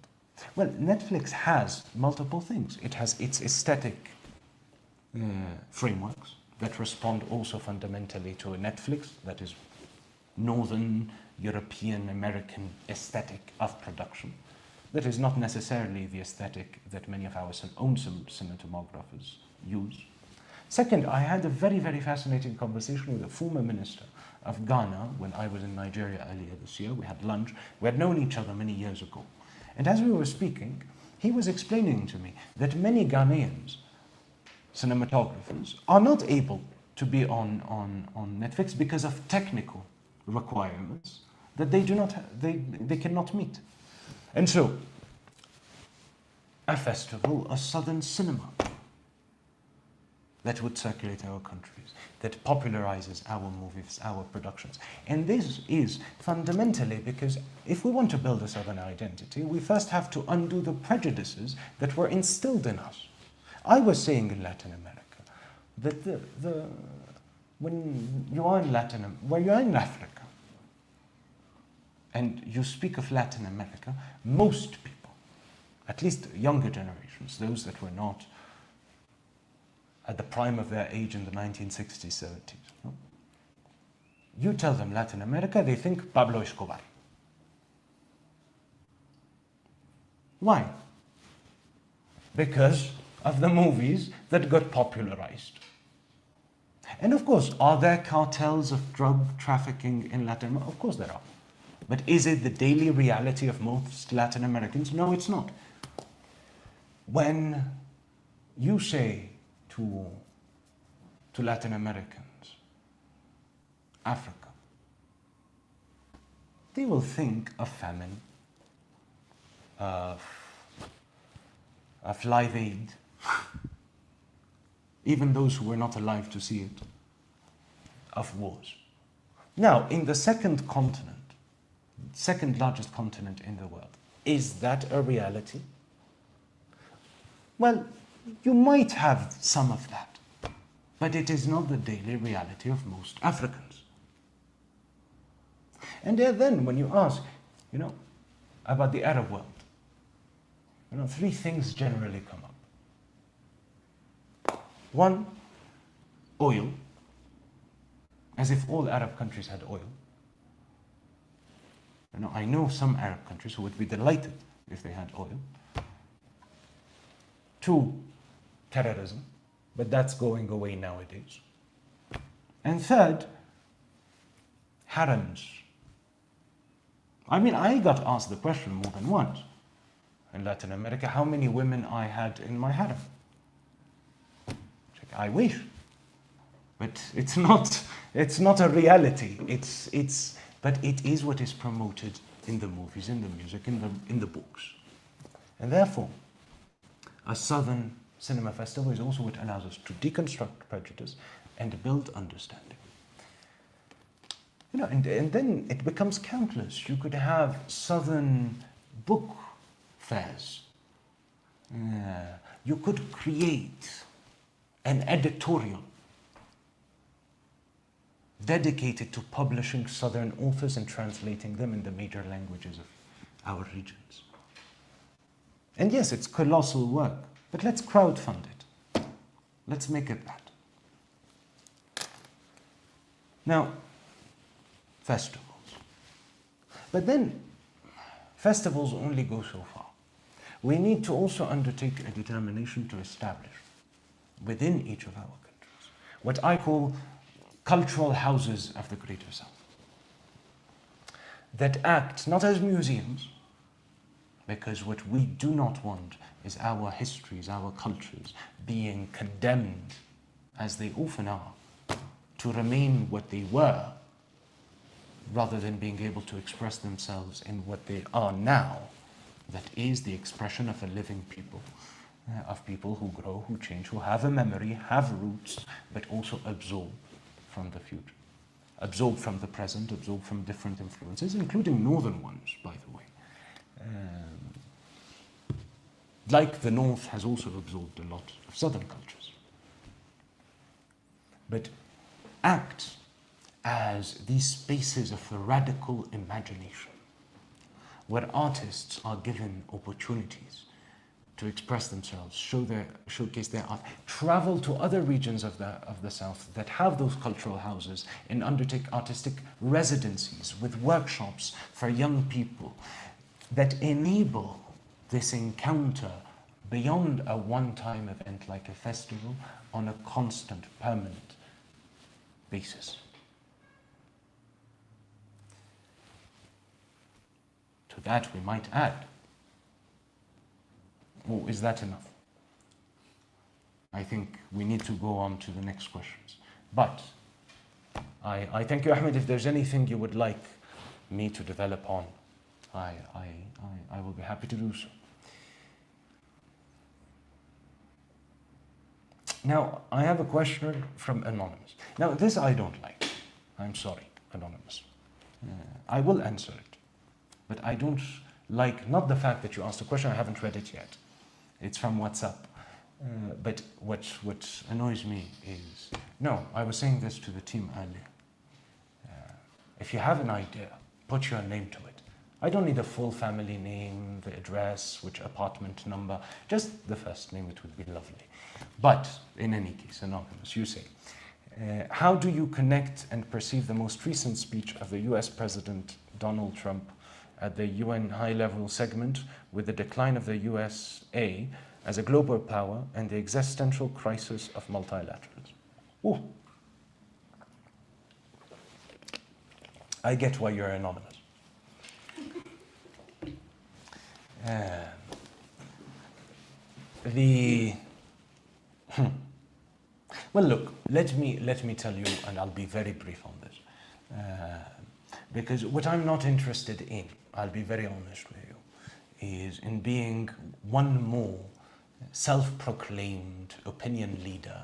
[SPEAKER 1] Well, Netflix has multiple things. It has its aesthetic frameworks that respond also fundamentally to a Netflix that is Northern European American aesthetic of production. That is not necessarily the aesthetic that many of our own cinematographers use. Second, I had a very, very fascinating conversation with a former minister of Ghana when I was in Nigeria earlier this year. We had lunch. We had known each other many years ago. And as we were speaking, he was explaining to me that many Ghanaians, cinematographers, are not able to be on Netflix because of technical requirements that they cannot meet. And so, a festival, a Southern cinema that would circulate our countries, that popularizes our movies, our productions. And this is fundamentally because if we want to build a Southern identity, we first have to undo the prejudices that were instilled in us. I was saying in Latin America that when you are in Africa, and you speak of Latin America, most people, at least younger generations, those that were not at the prime of their age in the 1960s, 70s, no? You tell them Latin America, they think Pablo Escobar. Why? Because of the movies that got popularized. And of course, are there cartels of drug trafficking in Latin America? Of course there are. But is it the daily reality of most Latin Americans? No, it's not. When you say to Latin Americans, Africa, they will think of famine, of Live Aid, even those who were not alive to see it, of wars. Now, in the second continent, second largest continent in the world, is that a reality? Well, you might have some of that, but it is not the daily reality of most Africans. And then when you ask, you know, about the Arab world, three things generally come up. One, oil, as if all Arab countries had oil. I know some Arab countries who would be delighted if they had oil. Two, terrorism, but that's going away nowadays. And third, harems. I mean, I got asked the question more than once in Latin America, how many women I had in my harem. I wish, but it's not a reality. But it is what is promoted in the movies, in the music, in the books. And therefore, a Southern Cinema Festival is also what allows us to deconstruct prejudice and build understanding. And then it becomes countless. You could have Southern book fairs. You could create an editorial dedicated to publishing Southern authors and translating them in the major languages of our regions. And yes, it's colossal work, but let's crowdfund it. Let's make it that. Now, festivals. But then, festivals only go so far. We need to also undertake a determination to establish within each of our countries what I call cultural houses of the Greater South, that act not as museums, because what we do not want is our histories, our cultures being condemned, as they often are, to remain what they were, rather than being able to express themselves in what they are now, that is the expression of a living people, of people who grow, who change, who have a memory, have roots, but also absorb from the future, absorb from the present, absorb from different influences, including northern ones, by the way. Like the North has also absorbed a lot of southern cultures. But act as these spaces of radical imagination, where artists are given opportunities to express themselves, showcase their art, travel to other regions of the South that have those cultural houses and undertake artistic residencies with workshops for young people that enable this encounter beyond a one-time event like a festival on a constant, permanent basis. To that we might add, or is that enough? I think we need to go on to the next questions. But I thank you, Ahmed. If there's anything you would like me to develop on, I will be happy to do so. Now, I have a question from Anonymous. Now, this I don't like. I'm sorry, Anonymous. I will answer it. But I don't like, not the fact that you asked a question, I haven't read it yet. It's from WhatsApp. But what annoys me is, no, I was saying this to the team earlier. If you have an idea, put your name to it. I don't need a full family name, the address, which apartment number, just the first name, it would be lovely. But in any case, Anonymous, you say, how do you connect and perceive the most recent speech of the US President Donald Trump at the UN high-level segment with the decline of the USA as a global power and the existential crisis of multilateralism? Ooh. I get why you're anonymous. Well, look, let me tell you, and I'll be very brief on this, because what I'm not interested in, I'll be very honest with you, is in being one more self-proclaimed opinion leader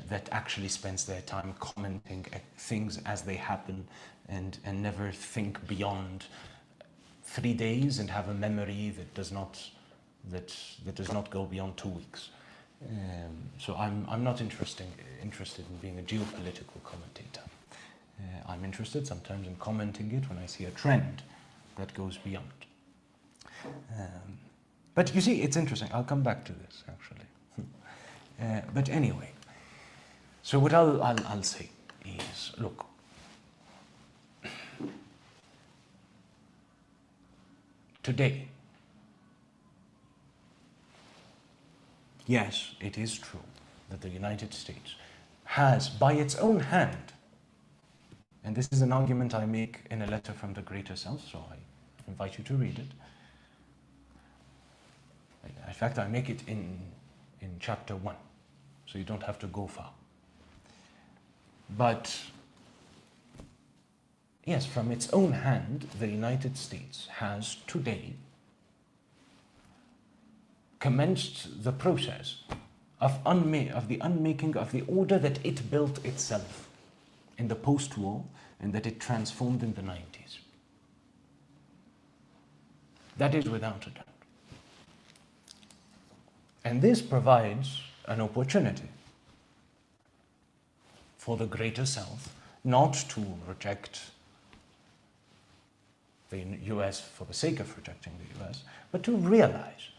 [SPEAKER 1] that actually spends their time commenting at things as they happen and never think beyond 3 days and have a memory that does not go beyond 2 weeks. So I'm not interested in being a geopolitical commentator. I'm interested sometimes in commenting it when I see a trend that goes beyond. But you see, it's interesting. I'll come back to this, actually. But anyway, so what I'll say is, look, today, yes, it is true that the United States has, by its own hand, and this is an argument I make in a letter from the Greater South, so I invite you to read it. In fact, I make it in chapter 1, so you don't have to go far. But yes, from its own hand, the United States has today commenced the process of the unmaking of the order that it built itself in the post-war and that it transformed in the 90s. That is without a doubt. And this provides an opportunity for the Greater South not to reject the US for the sake of rejecting the US, but to realize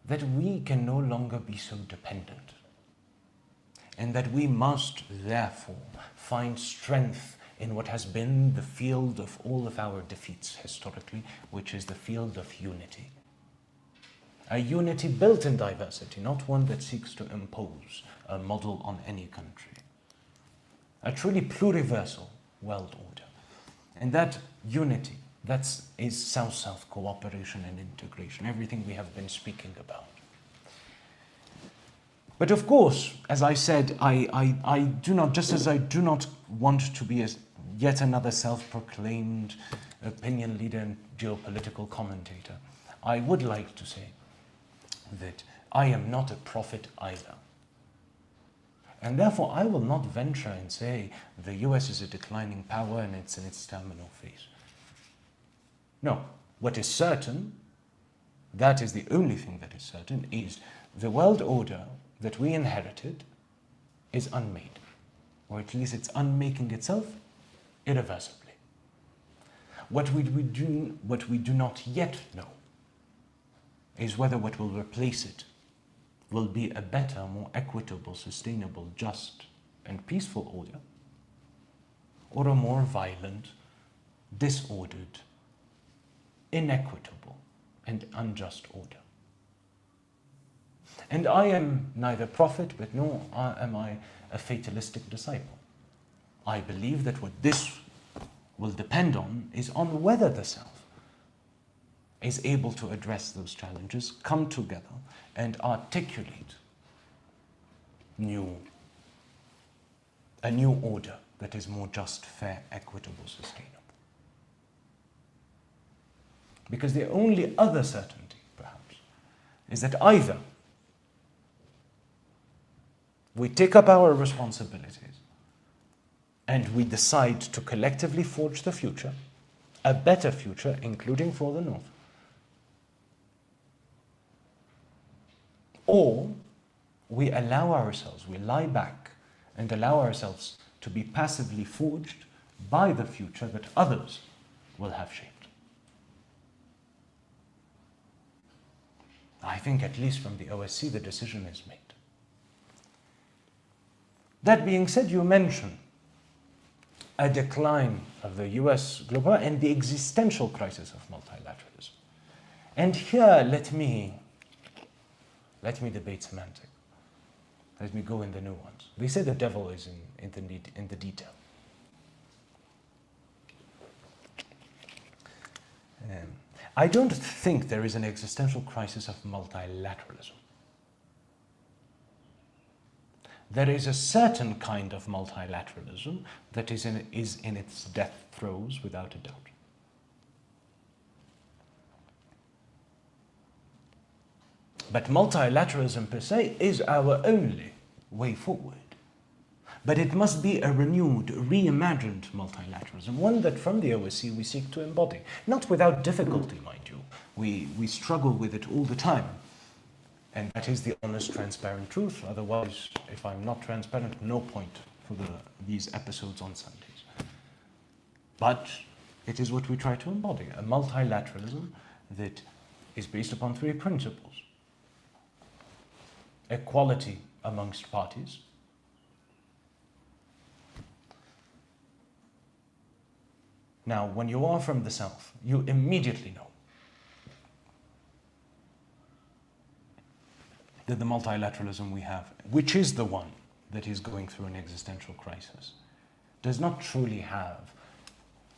[SPEAKER 1] that we can no longer be so dependent, and that we must therefore find strength in what has been the field of all of our defeats historically, which is the field of unity. A unity built in diversity, not one that seeks to impose a model on any country. A truly pluriversal world order. And that unity, that is South-South cooperation and integration, everything we have been speaking about. But of course, as I said, I do not, just as I do not want to be yet another self-proclaimed opinion leader and geopolitical commentator, I would like to say that I am not a prophet either. And therefore, I will not venture and say the US is a declining power and it's in its terminal phase. No, what is certain, that is the only thing that is certain, is the world order that we inherited is unmade, or at least it's unmaking itself irreversibly. What we do not yet know is whether what will replace it will be a better, more equitable, sustainable, just, and peaceful order, or a more violent, disordered, inequitable, and unjust order. And I am neither prophet, but nor am I a fatalistic disciple. I believe that what this will depend on is on whether the South is able to address those challenges, come together, and articulate a new order that is more just, fair, equitable, sustainable. Because the only other certainty, perhaps, is that either we take up our responsibilities and we decide to collectively forge the future, a better future, including for the North, or we lie back and allow ourselves to be passively forged by the future that others will have shaped. I think, at least from the OSCE, the decision is made. That being said, you mention a decline of the US global and the existential crisis of multilateralism. And here, let me debate semantics. Let me go in the nuance. They say the devil is in the detail. I don't think there is an existential crisis of multilateralism. There is a certain kind of multilateralism that is in its death throes, without a doubt. But multilateralism per se is our only way forward. But it must be a renewed, reimagined multilateralism, one that from the OSCE we seek to embody. Not without difficulty, mind you. We struggle with it all the time. And that is the honest, transparent truth. Otherwise, if I'm not transparent, no point for these episodes on Sundays. But It is what we try to embody, a multilateralism that is based upon three principles. Equality amongst parties, now, when you are from the South, you immediately know that the multilateralism we have, which is the one that is going through an existential crisis, does not truly have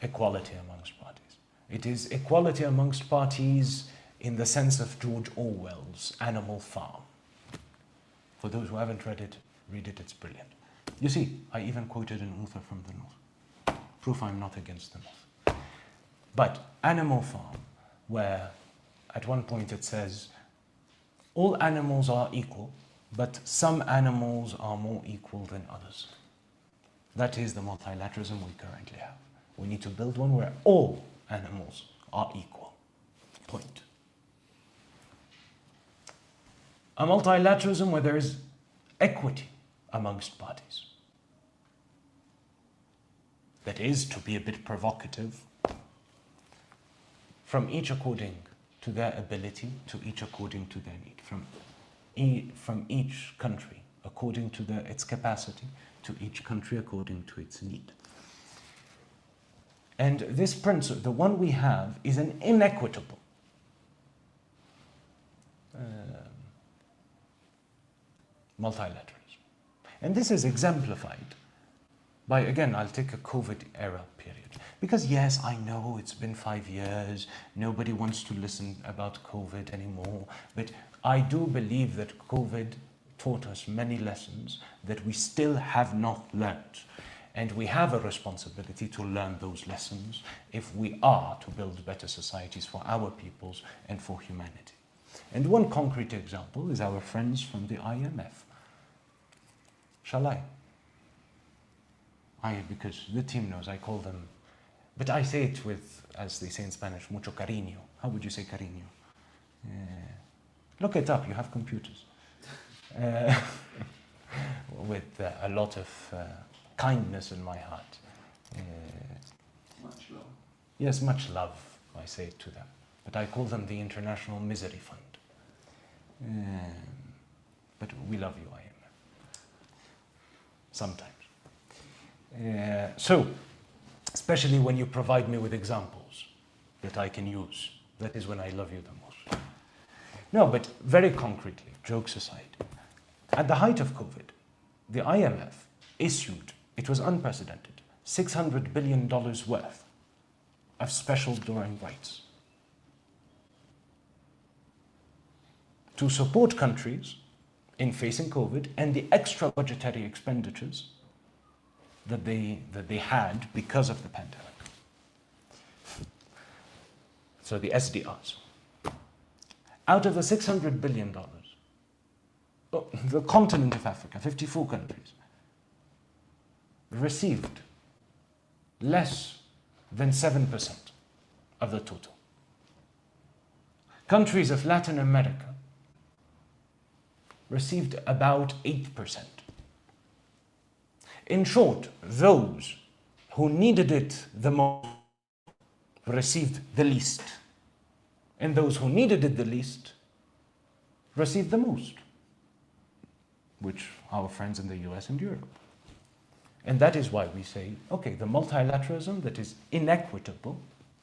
[SPEAKER 1] equality amongst parties. It is equality amongst parties in the sense of George Orwell's Animal Farm. For those who haven't read it, it's brilliant. You see, I even quoted an author from the North. Proof I'm not against the North. But Animal Farm, where at one point it says, all animals are equal, but some animals are more equal than others. That is the multilateralism we currently have. We need to build one where all animals are equal. Point. A multilateralism where there is equity amongst parties. That is, to be a bit provocative, from each according to their ability, to each according to their need, from each country according to its capacity, to each country according to its need. And this principle, the one we have, is an inequitable multilateralism. And this is exemplified by, again, I'll take a COVID era period. Because yes, I know it's been 5 years, nobody wants to listen about COVID anymore, but I do believe that COVID taught us many lessons that we still have not learned. And we have a responsibility to learn those lessons if we are to build better societies for our peoples and for humanity. And one concrete example is our friends from the IMF. Shall I? Because the team knows, I call them, but I say it with, as they say in Spanish, mucho cariño. How would you say cariño? Look it up, you have computers. With a lot of kindness in my heart.
[SPEAKER 2] Much love.
[SPEAKER 1] Yes, much love, I say to them. But I call them the International Misery Fund. But we love you, IMF. Sometimes. So, especially when you provide me with examples that I can use, that is when I love you the most. No, but very concretely, jokes aside, at the height of COVID, the IMF issued, it was unprecedented, $600 billion worth of special drawing rights to support countries in facing COVID and the extra budgetary expenditures that they had because of the pandemic. So the SDRs. Out of the $600 billion, the continent of Africa, 54 countries, received less than 7% of the total. Countries of Latin America received about 8%. In short, those who needed it the most received the least, and those who needed it the least received the most, which our friends in the US and Europe. And that is why we say, okay, the multilateralism that is inequitable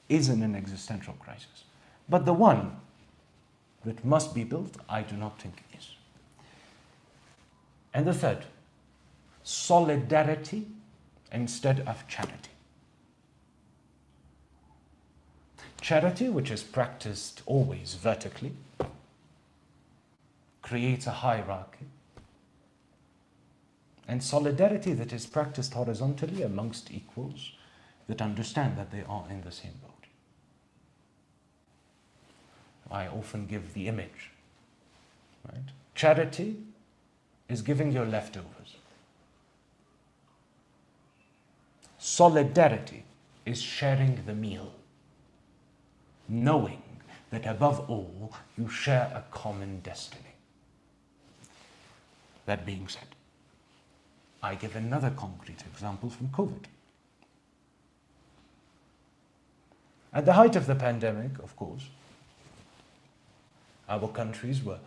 [SPEAKER 1] is in an existential crisis. But the one that must be built, I do not think is. And the third, solidarity instead of charity. Charity, which is practiced always vertically, creates a hierarchy. And solidarity that is practiced horizontally amongst equals that understand that they are in the same boat. I often give the image, right? Charity is giving your leftovers. Solidarity is sharing the meal, knowing that above all, you share a common destiny. That being said, I give another concrete example from COVID. At the height of the pandemic, of course, our countries were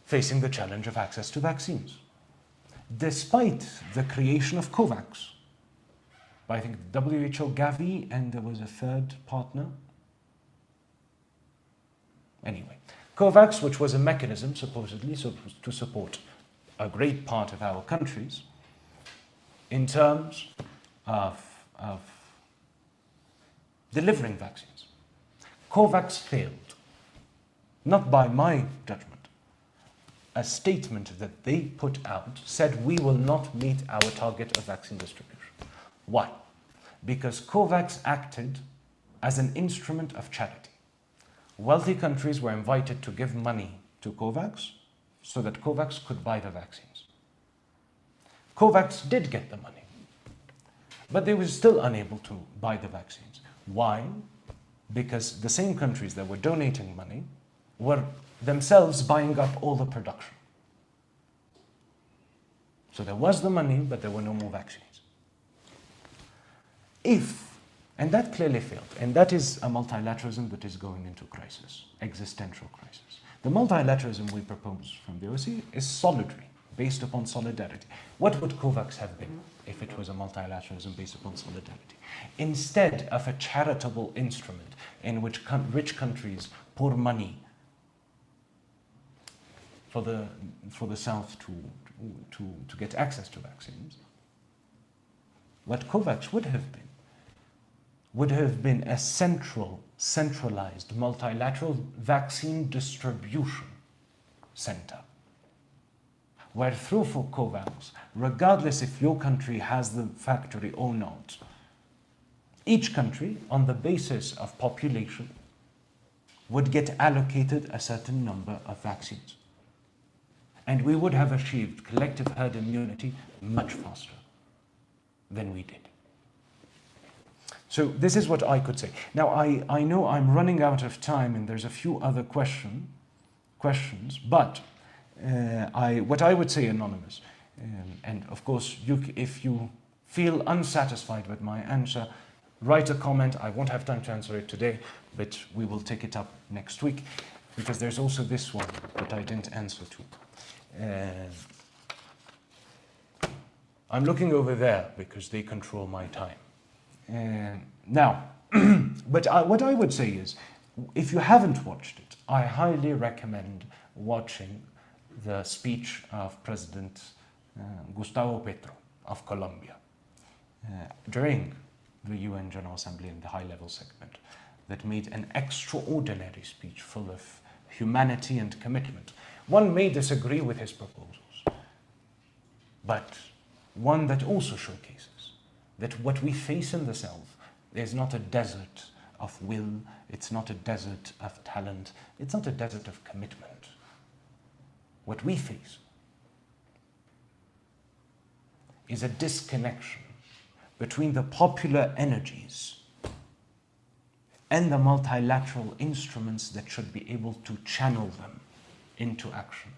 [SPEAKER 1] facing the challenge of access to vaccines. Despite the creation of COVAX, by I think WHO, Gavi, and there was a third partner. Anyway, COVAX, which was a mechanism supposedly to support a great part of our countries in terms of delivering vaccines. COVAX failed, not by my judgment. A statement that they put out said we will not meet our target of vaccine distribution. Why? Because COVAX acted as an instrument of charity. Wealthy countries were invited to give money to COVAX so that COVAX could buy the vaccines. COVAX did get the money, but they were still unable to buy the vaccines. Why? Because the same countries that were donating money were themselves buying up all the production. So there was the money, but there were no more vaccines. And that clearly failed, and that is a multilateralism that is going into crisis, existential crisis. The multilateralism we propose from the OSCE is solidary, based upon solidarity. What would COVAX have been if it was a multilateralism based upon solidarity? Instead of a charitable instrument in which rich countries pour money for the South to get access to vaccines, what COVAX would have been a centralized, multilateral vaccine distribution center, where through for COVAX, regardless if your country has the factory or not, each country, on the basis of population, would get allocated a certain number of vaccines. And we would have achieved collective herd immunity much faster than we did. So this is what I could say. Now, I know I'm running out of time and there's a few other questions, but what I would say, Anonymous, and of course, if you feel unsatisfied with my answer, write a comment. I won't have time to answer it today, but we will take it up next week, because there's also this one that I didn't answer to. I'm looking over there because they control my time. Now, but what I would say is, if you haven't watched it, I highly recommend watching the speech of President Gustavo Petro of Colombia during the UN General Assembly in the high-level segment, that made an extraordinary speech full of humanity and commitment. One may disagree with his proposals, but one that also showcases that what we face in the South is not a desert of will, it's not a desert of talent, it's not a desert of commitment. What we face is a disconnection between the popular energies and the multilateral instruments that should be able to channel them into action.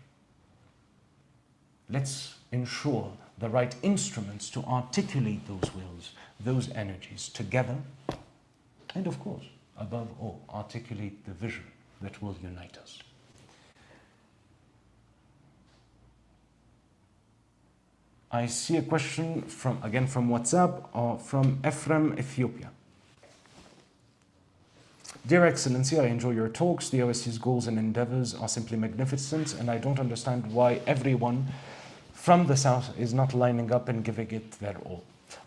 [SPEAKER 1] Let's ensure the right instruments to articulate those wills, those energies together, and of course, above all, articulate the vision that will unite us. I see a question from WhatsApp, from Ephraim, Ethiopia. Dear Excellency, I enjoy your talks. The OSCE's goals and endeavors are simply magnificent, and I don't understand why everyone from the South is not lining up and giving it their all.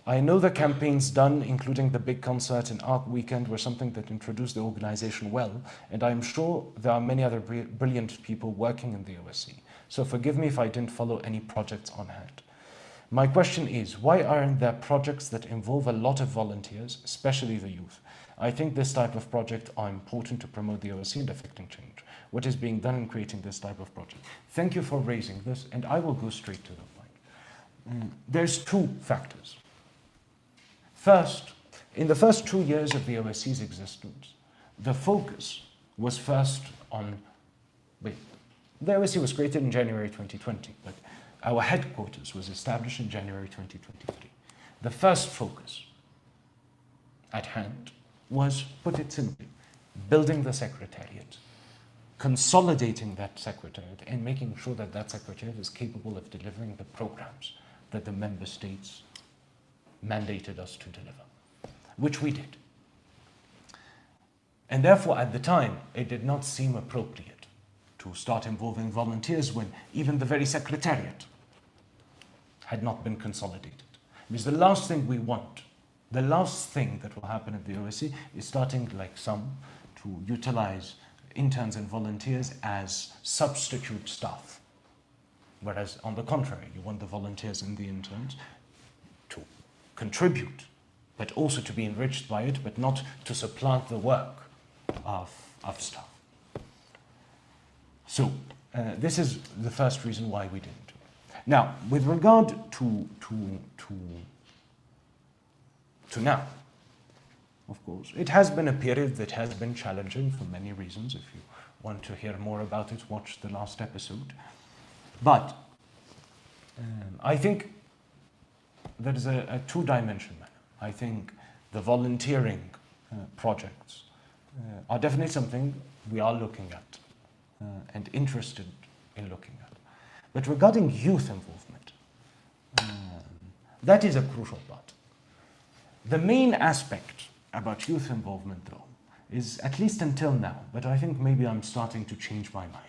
[SPEAKER 1] I know the campaigns done, including the big concert and art weekend, were something that introduced the organization well, and I'm sure there are many other brilliant people working in the OSCE. So forgive me if I didn't follow any projects on hand. My question is, why aren't there projects that involve a lot of volunteers, especially the youth? I think this type of projects are important to promote the OSCE and affecting change. What is being done in creating this type of project? Thank you for raising this, and I will go straight to the point. There's two factors. First, in the first 2 years of the OSCE's existence, the focus was first on, the OSCE was created in January 2020, but our headquarters was established in January 2023. The first focus at hand was, put it simply, building the secretariat, consolidating that secretariat, and making sure that that secretariat is capable of delivering the programs that the member states mandated us to deliver, which we did. And therefore, at the time, it did not seem appropriate to start involving volunteers when even the very secretariat had not been consolidated. Because the last thing we want, the last thing that will happen at the OSCE is starting, like some, to utilize interns and volunteers as substitute staff. Whereas, on the contrary, you want the volunteers and the interns to contribute, but also to be enriched by it, but not to supplant the work of staff. So, this is the first reason why we didn't do it. Now, with regard to now, of course, it has been a period that has been challenging for many reasons. If you want to hear more about it, watch the last episode. But I think there is a two-dimension matter. I think the volunteering projects are definitely something we are looking at and interested in looking at. But regarding youth involvement, that is a crucial part. The main aspect about youth involvement, though, is, at least until now, but I think maybe I'm starting to change my mind.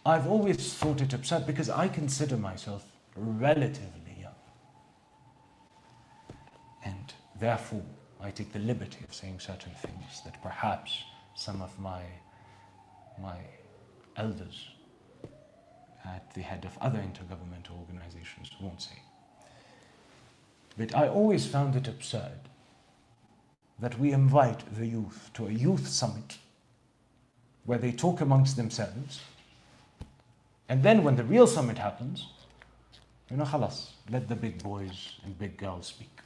[SPEAKER 1] I've always thought it absurd because I consider myself relatively young. And therefore, I take the liberty of saying certain things that perhaps some of my elders at the head of other intergovernmental organizations won't say. But I always found it absurd that we invite the youth to a youth summit where they talk amongst themselves, and then when the real summit happens, khalas, let the big boys and big girls speak.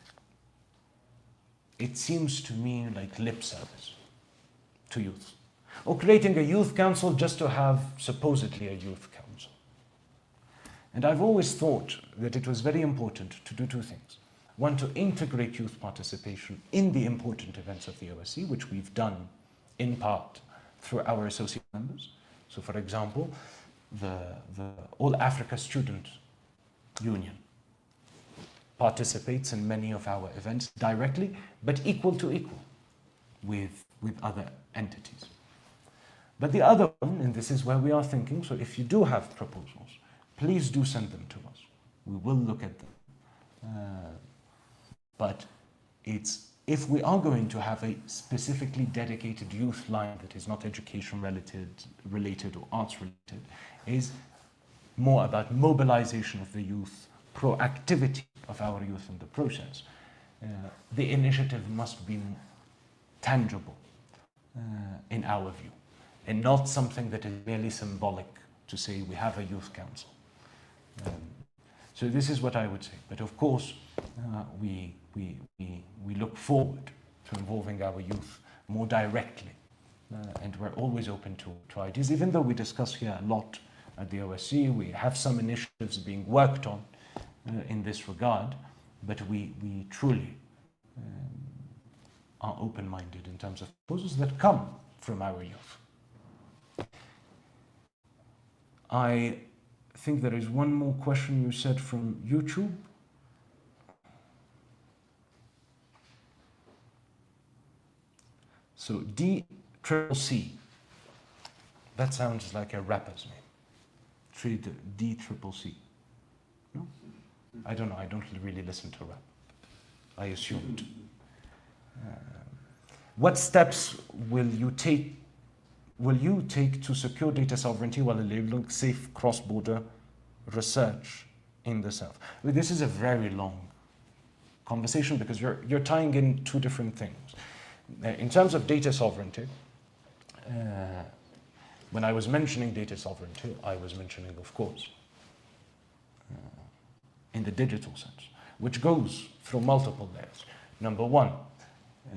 [SPEAKER 1] It seems to me like lip service to youth. Or creating a youth council just to have supposedly a youth council. And I've always thought that it was very important to do two things. One, to integrate youth participation in the important events of the OSCE, which we've done in part through our associate members. So for example, the All Africa Student Union participates in many of our events directly, but equal to equal with other entities. But the other one, and this is where we are thinking, so if you do have proposals, please do send them to us. We will look at them. But if we are going to have a specifically dedicated youth line that is not education related or arts related, is more about mobilization of the youth, proactivity of our youth in the process. The initiative must be tangible in our view, and not something that is merely symbolic to say we have a youth council. So this is what I would say. But of course, we look forward to involving our youth more directly, and we're always open to ideas. Even though we discuss here a lot at the OSCE, we have some initiatives being worked on in this regard, but we truly are open-minded in terms of proposals that come from our youth. I think there is one more question you said from YouTube. So DCCC, that sounds like a rapper's name. DCCC. No? I don't know, I don't really listen to rap. I assumed. What steps will you take to secure data sovereignty while enabling safe cross-border research in the South? Well, this is a very long conversation because you're tying in two different things. In terms of data sovereignty, when I was mentioning data sovereignty, I was mentioning, of course, in the digital sense, which goes through multiple layers. Number one,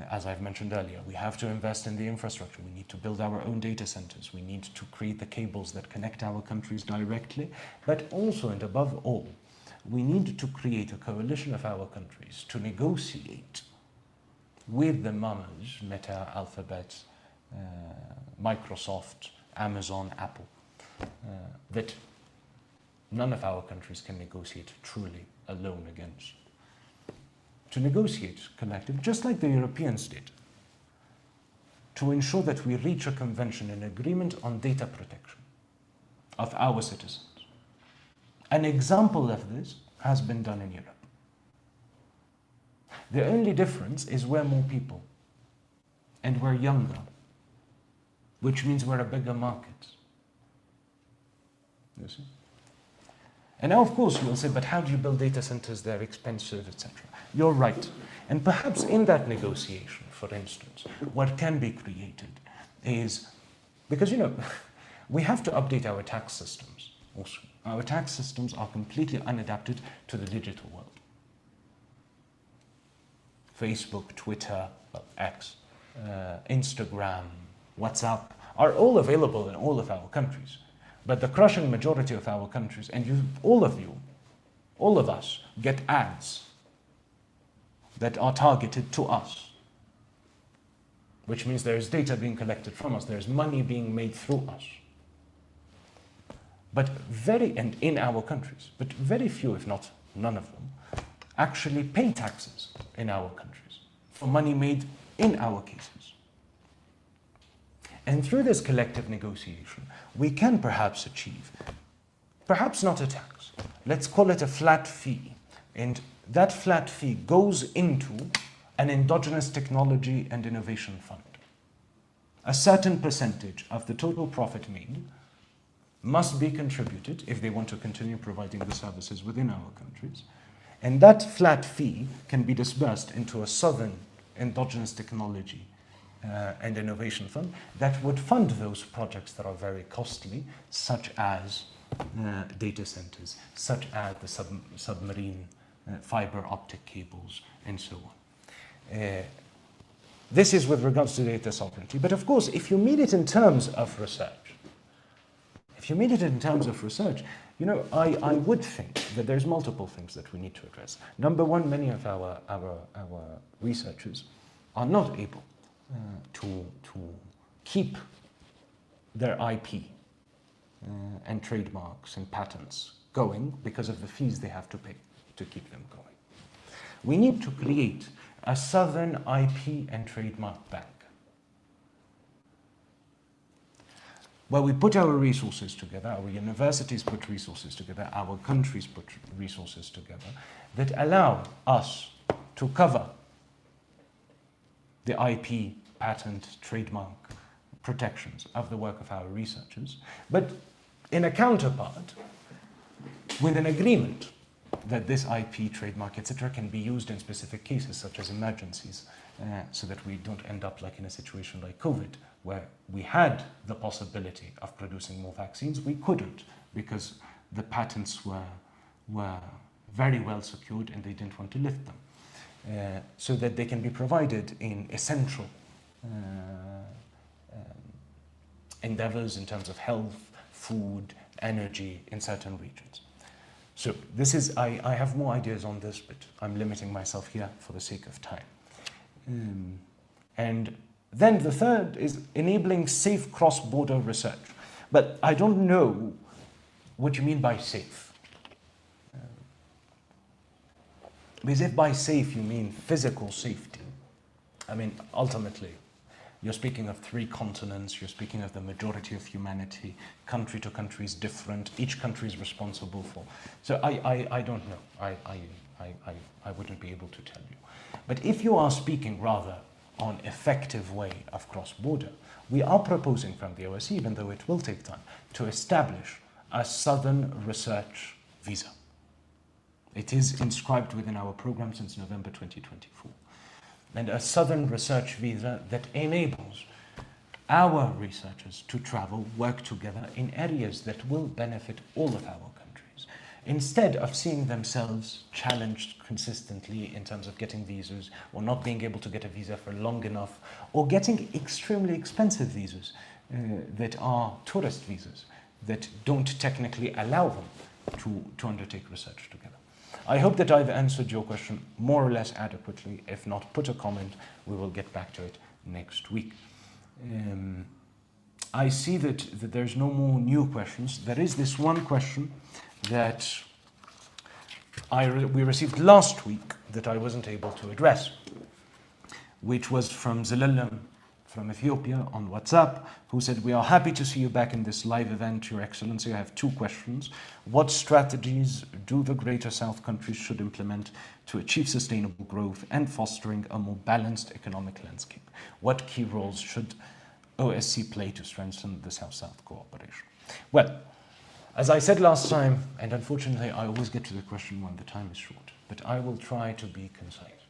[SPEAKER 1] as I've mentioned earlier, we have to invest in the infrastructure. We need to build our own data centers. We need to create the cables that connect our countries directly. But also, and above all, we need to create a coalition of our countries to negotiate with the mamas, Meta, Alphabet, Microsoft, Amazon, Apple, that none of our countries can negotiate truly alone against. To negotiate collective, just like the Europeans did, to ensure that we reach a convention, an agreement on data protection of our citizens. An example of this has been done in Europe. The only difference is we're more people and we're younger, which means we're a bigger market. You see? And now, of course, you'll say, but how do you build data centers? They're expensive, etc. You're right. And perhaps in that negotiation, for instance, what can be created is, because, we have to update our tax systems also. Our tax systems are completely unadapted to the digital world. Facebook, Twitter, X, Instagram, WhatsApp are all available in all of our countries. But the crushing majority of our countries, and all of us, get ads that are targeted to us, which means there is data being collected from us, there is money being made through us. And in our countries, but very few, if not none of them, actually pay taxes in our countries for money made in our cases. And through this collective negotiation, we can perhaps achieve, perhaps not a tax, let's call it a flat fee. And that flat fee goes into an endogenous technology and innovation fund. A certain percentage of the total profit made must be contributed if they want to continue providing the services within our countries. And that flat fee can be disbursed into a southern endogenous technology and innovation fund that would fund those projects that are very costly, such as data centers, such as the submarine fiber optic cables, and so on. This is with regards to data sovereignty. But of course, if you mean it in terms of research, I would think that there's multiple things that we need to address. Number one, many of our researchers are not able to keep their IP and trademarks and patents going because of the fees they have to pay to keep them going. We need to create a southern IP and trademark bank where we put our resources together, our universities put resources together, our countries put resources together, that allow us to cover the IP, patent, trademark protections of the work of our researchers, but in a counterpart with an agreement that this IP, trademark, etc. can be used in specific cases such as emergencies, so that we don't end up like in a situation like COVID, where we had the possibility of producing more vaccines. We couldn't because the patents were very well secured and they didn't want to lift them. So that they can be provided in essential endeavors in terms of health, food, energy in certain regions. So this is, I have more ideas on this, but I'm limiting myself here for the sake of time. And then the third is enabling safe cross-border research. But I don't know what you mean by safe. Because if by safe you mean physical safety, I mean, ultimately, you're speaking of 3 continents, you're speaking of the majority of humanity, country to country is different, each country is responsible for. So I don't know, I wouldn't be able to tell you. But if you are speaking rather on effective way of cross-border, we are proposing from the OSCE, even though it will take time, to establish a Southern Research Visa. It is inscribed within our program since November 2024. And a Southern Research Visa that enables our researchers to travel, work together in areas that will benefit all of our countries, instead of seeing themselves challenged consistently in terms of getting visas, or not being able to get a visa for long enough, or getting extremely expensive visas that are tourist visas that don't technically allow them to undertake research together. I hope that I've answered your question more or less adequately. If not, put a comment. We will get back to it next week. I see that there's no more new questions. There is this one question that we received last week that I wasn't able to address, which was from Zelalem from Ethiopia on WhatsApp, who said, "We are happy to see you back in this live event, Your Excellency. I have two questions. What strategies do the Greater South countries should implement to achieve sustainable growth and fostering a more balanced economic landscape? What key roles should OSC play to strengthen the South-South cooperation?" Well, as I said last time, and unfortunately I always get to the question when the time is short, but I will try to be concise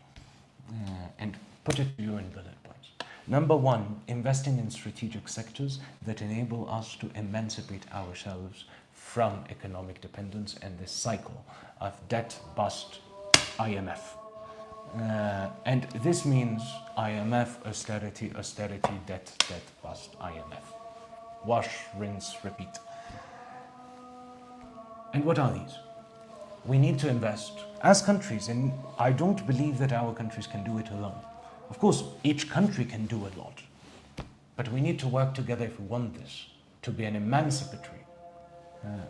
[SPEAKER 1] and put it to you in bullet points. Number one, investing in strategic sectors that enable us to emancipate ourselves from economic dependence and this cycle of debt, bust, IMF. And this means IMF, austerity, austerity, debt, debt, bust, IMF. Wash, rinse, repeat. And what are these? We need to invest as countries, and I don't believe that our countries can do it alone. Of course, each country can do a lot, but we need to work together if we want this to be an emancipatory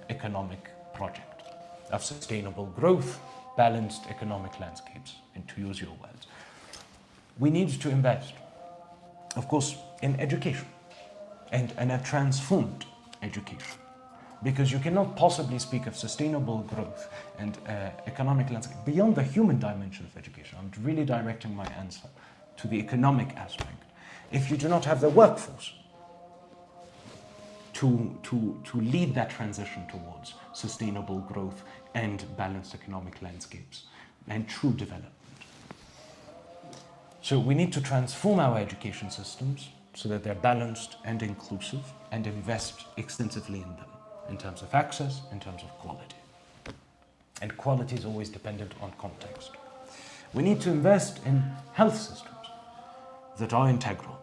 [SPEAKER 1] economic project of sustainable growth, balanced economic landscapes, and to use your words. We need to invest, of course, in education and a transformed education, because you cannot possibly speak of sustainable growth and economic landscape beyond the human dimension of education. I'm really directing my answer to the economic aspect. If you do not have the workforce to lead that transition towards sustainable growth and balanced economic landscapes and true development. So we need to transform our education systems so that they're balanced and inclusive, and invest extensively in them in terms of access, in terms of quality. And quality is always dependent on context. We need to invest in health systems that are integral.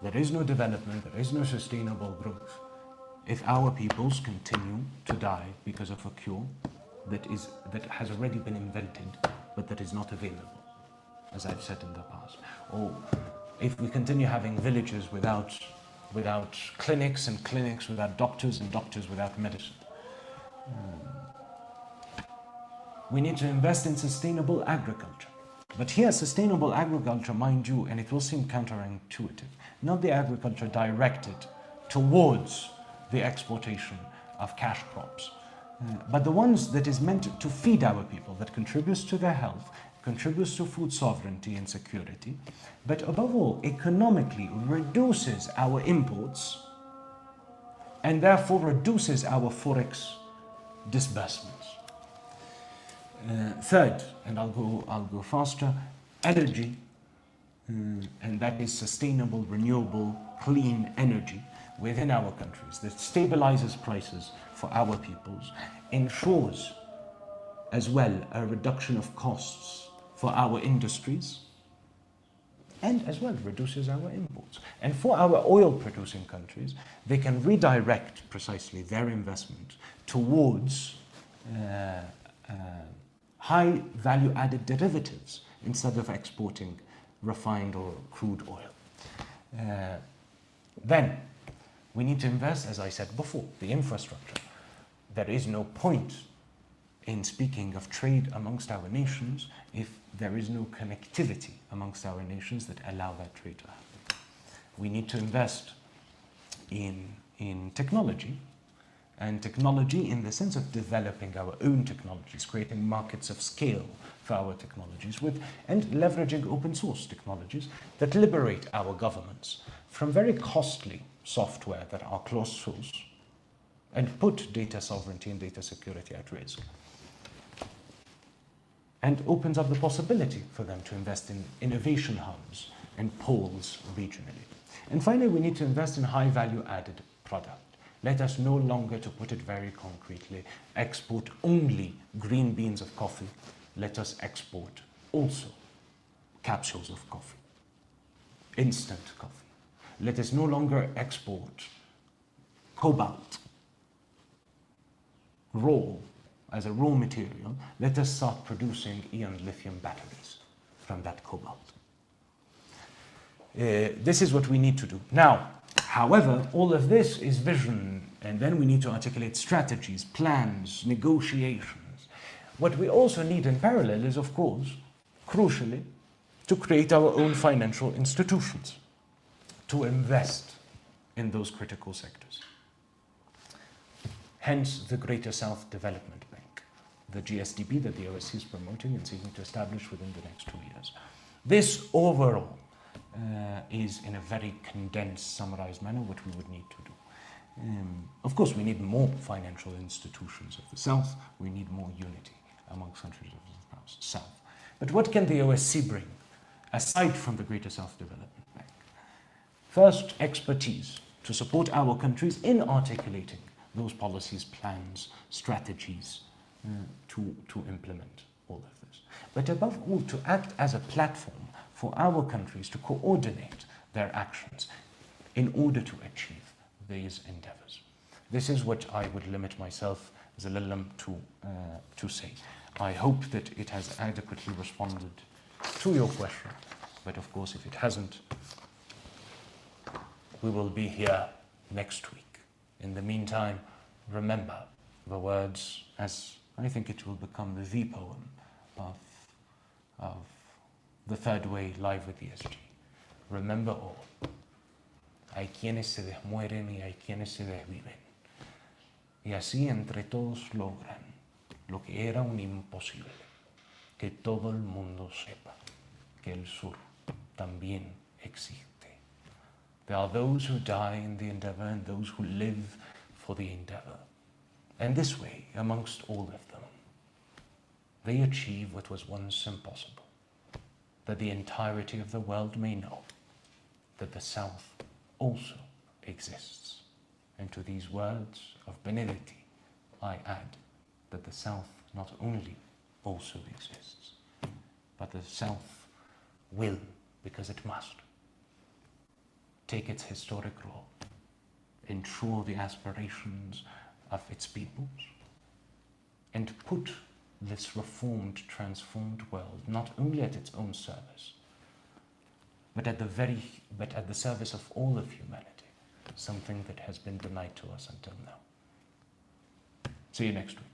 [SPEAKER 1] There is no development, there is no sustainable growth if our peoples continue to die because of a cure that has already been invented but that is not available, as I've said in the past. Or if we continue having villages without clinics and clinics without doctors and doctors without medicine. We need to invest in sustainable agriculture. But here, sustainable agriculture, mind you, and it will seem counterintuitive, not the agriculture directed towards the exportation of cash crops, but the ones that is meant to feed our people, that contributes to their health, contributes to food sovereignty and security, but above all, economically reduces our imports and therefore reduces our forex disbursements. Third, and I'll go faster, energy, and that is sustainable, renewable, clean energy within our countries that stabilizes prices for our peoples, ensures as well a reduction of costs for our industries, and as well reduces our imports. And for our oil-producing countries, they can redirect precisely their investment towards high value-added derivatives instead of exporting refined or crude oil. Then we need to invest, as I said before, the infrastructure. There is no point in speaking of trade amongst our nations if there is no connectivity amongst our nations that allow that trade to happen. We need to invest in technology, and technology in the sense of developing our own technologies, creating markets of scale for our technologies and leveraging open source technologies that liberate our governments from very costly software that are closed source and put data sovereignty and data security at risk, and opens up the possibility for them to invest in innovation hubs and poles regionally. And finally, we need to invest in high value added product. Let us no longer, to put it very concretely, export only green beans of coffee. Let us export also capsules of coffee, instant coffee. Let us no longer export cobalt, raw as a raw material, let us start producing ion lithium batteries from that cobalt. This is what we need to do. Now, however, all of this is vision, and then we need to articulate strategies, plans, negotiations. What we also need in parallel is, of course, crucially, to create our own financial institutions, to invest in those critical sectors. Hence, the Greater South Development Bank, the GSDB that the OSC is promoting and seeking to establish within the next 2 years. This overall is, in a very condensed, summarized manner, what we would need to do. Of course, we need more financial institutions of the South. We need more unity amongst countries of the South. But what can the OSC bring, aside from the Greater South Development Bank? First, expertise to support our countries in articulating those policies, plans, strategies to implement all of this. But above all, to act as a platform for our countries to coordinate their actions in order to achieve these endeavors. This is what I would limit myself, Zalalam, to say. I hope that it has adequately responded to your question, but of course, if it hasn't, we will be here next week. In the meantime, remember the words, as I think it will become the poem of the Third Way Live with ESG. Remember all. Hay quienes se desmueren y hay quienes se desviven. Y así entre todos logran lo que era un imposible, que todo el mundo sepa que el sur también existe. There are those who die in the endeavor and those who live for the endeavor. And this way, amongst all of them, they achieve what was once impossible, that the entirety of the world may know that the South also exists. And to these words of benedicti, I add that the South not only also exists, but the South will, because it must, take its historic role, ensure the aspirations of its peoples, and put this reformed, transformed world not only at its own service, but at the service of all of humanity, something that has been denied to us until now. See you next week.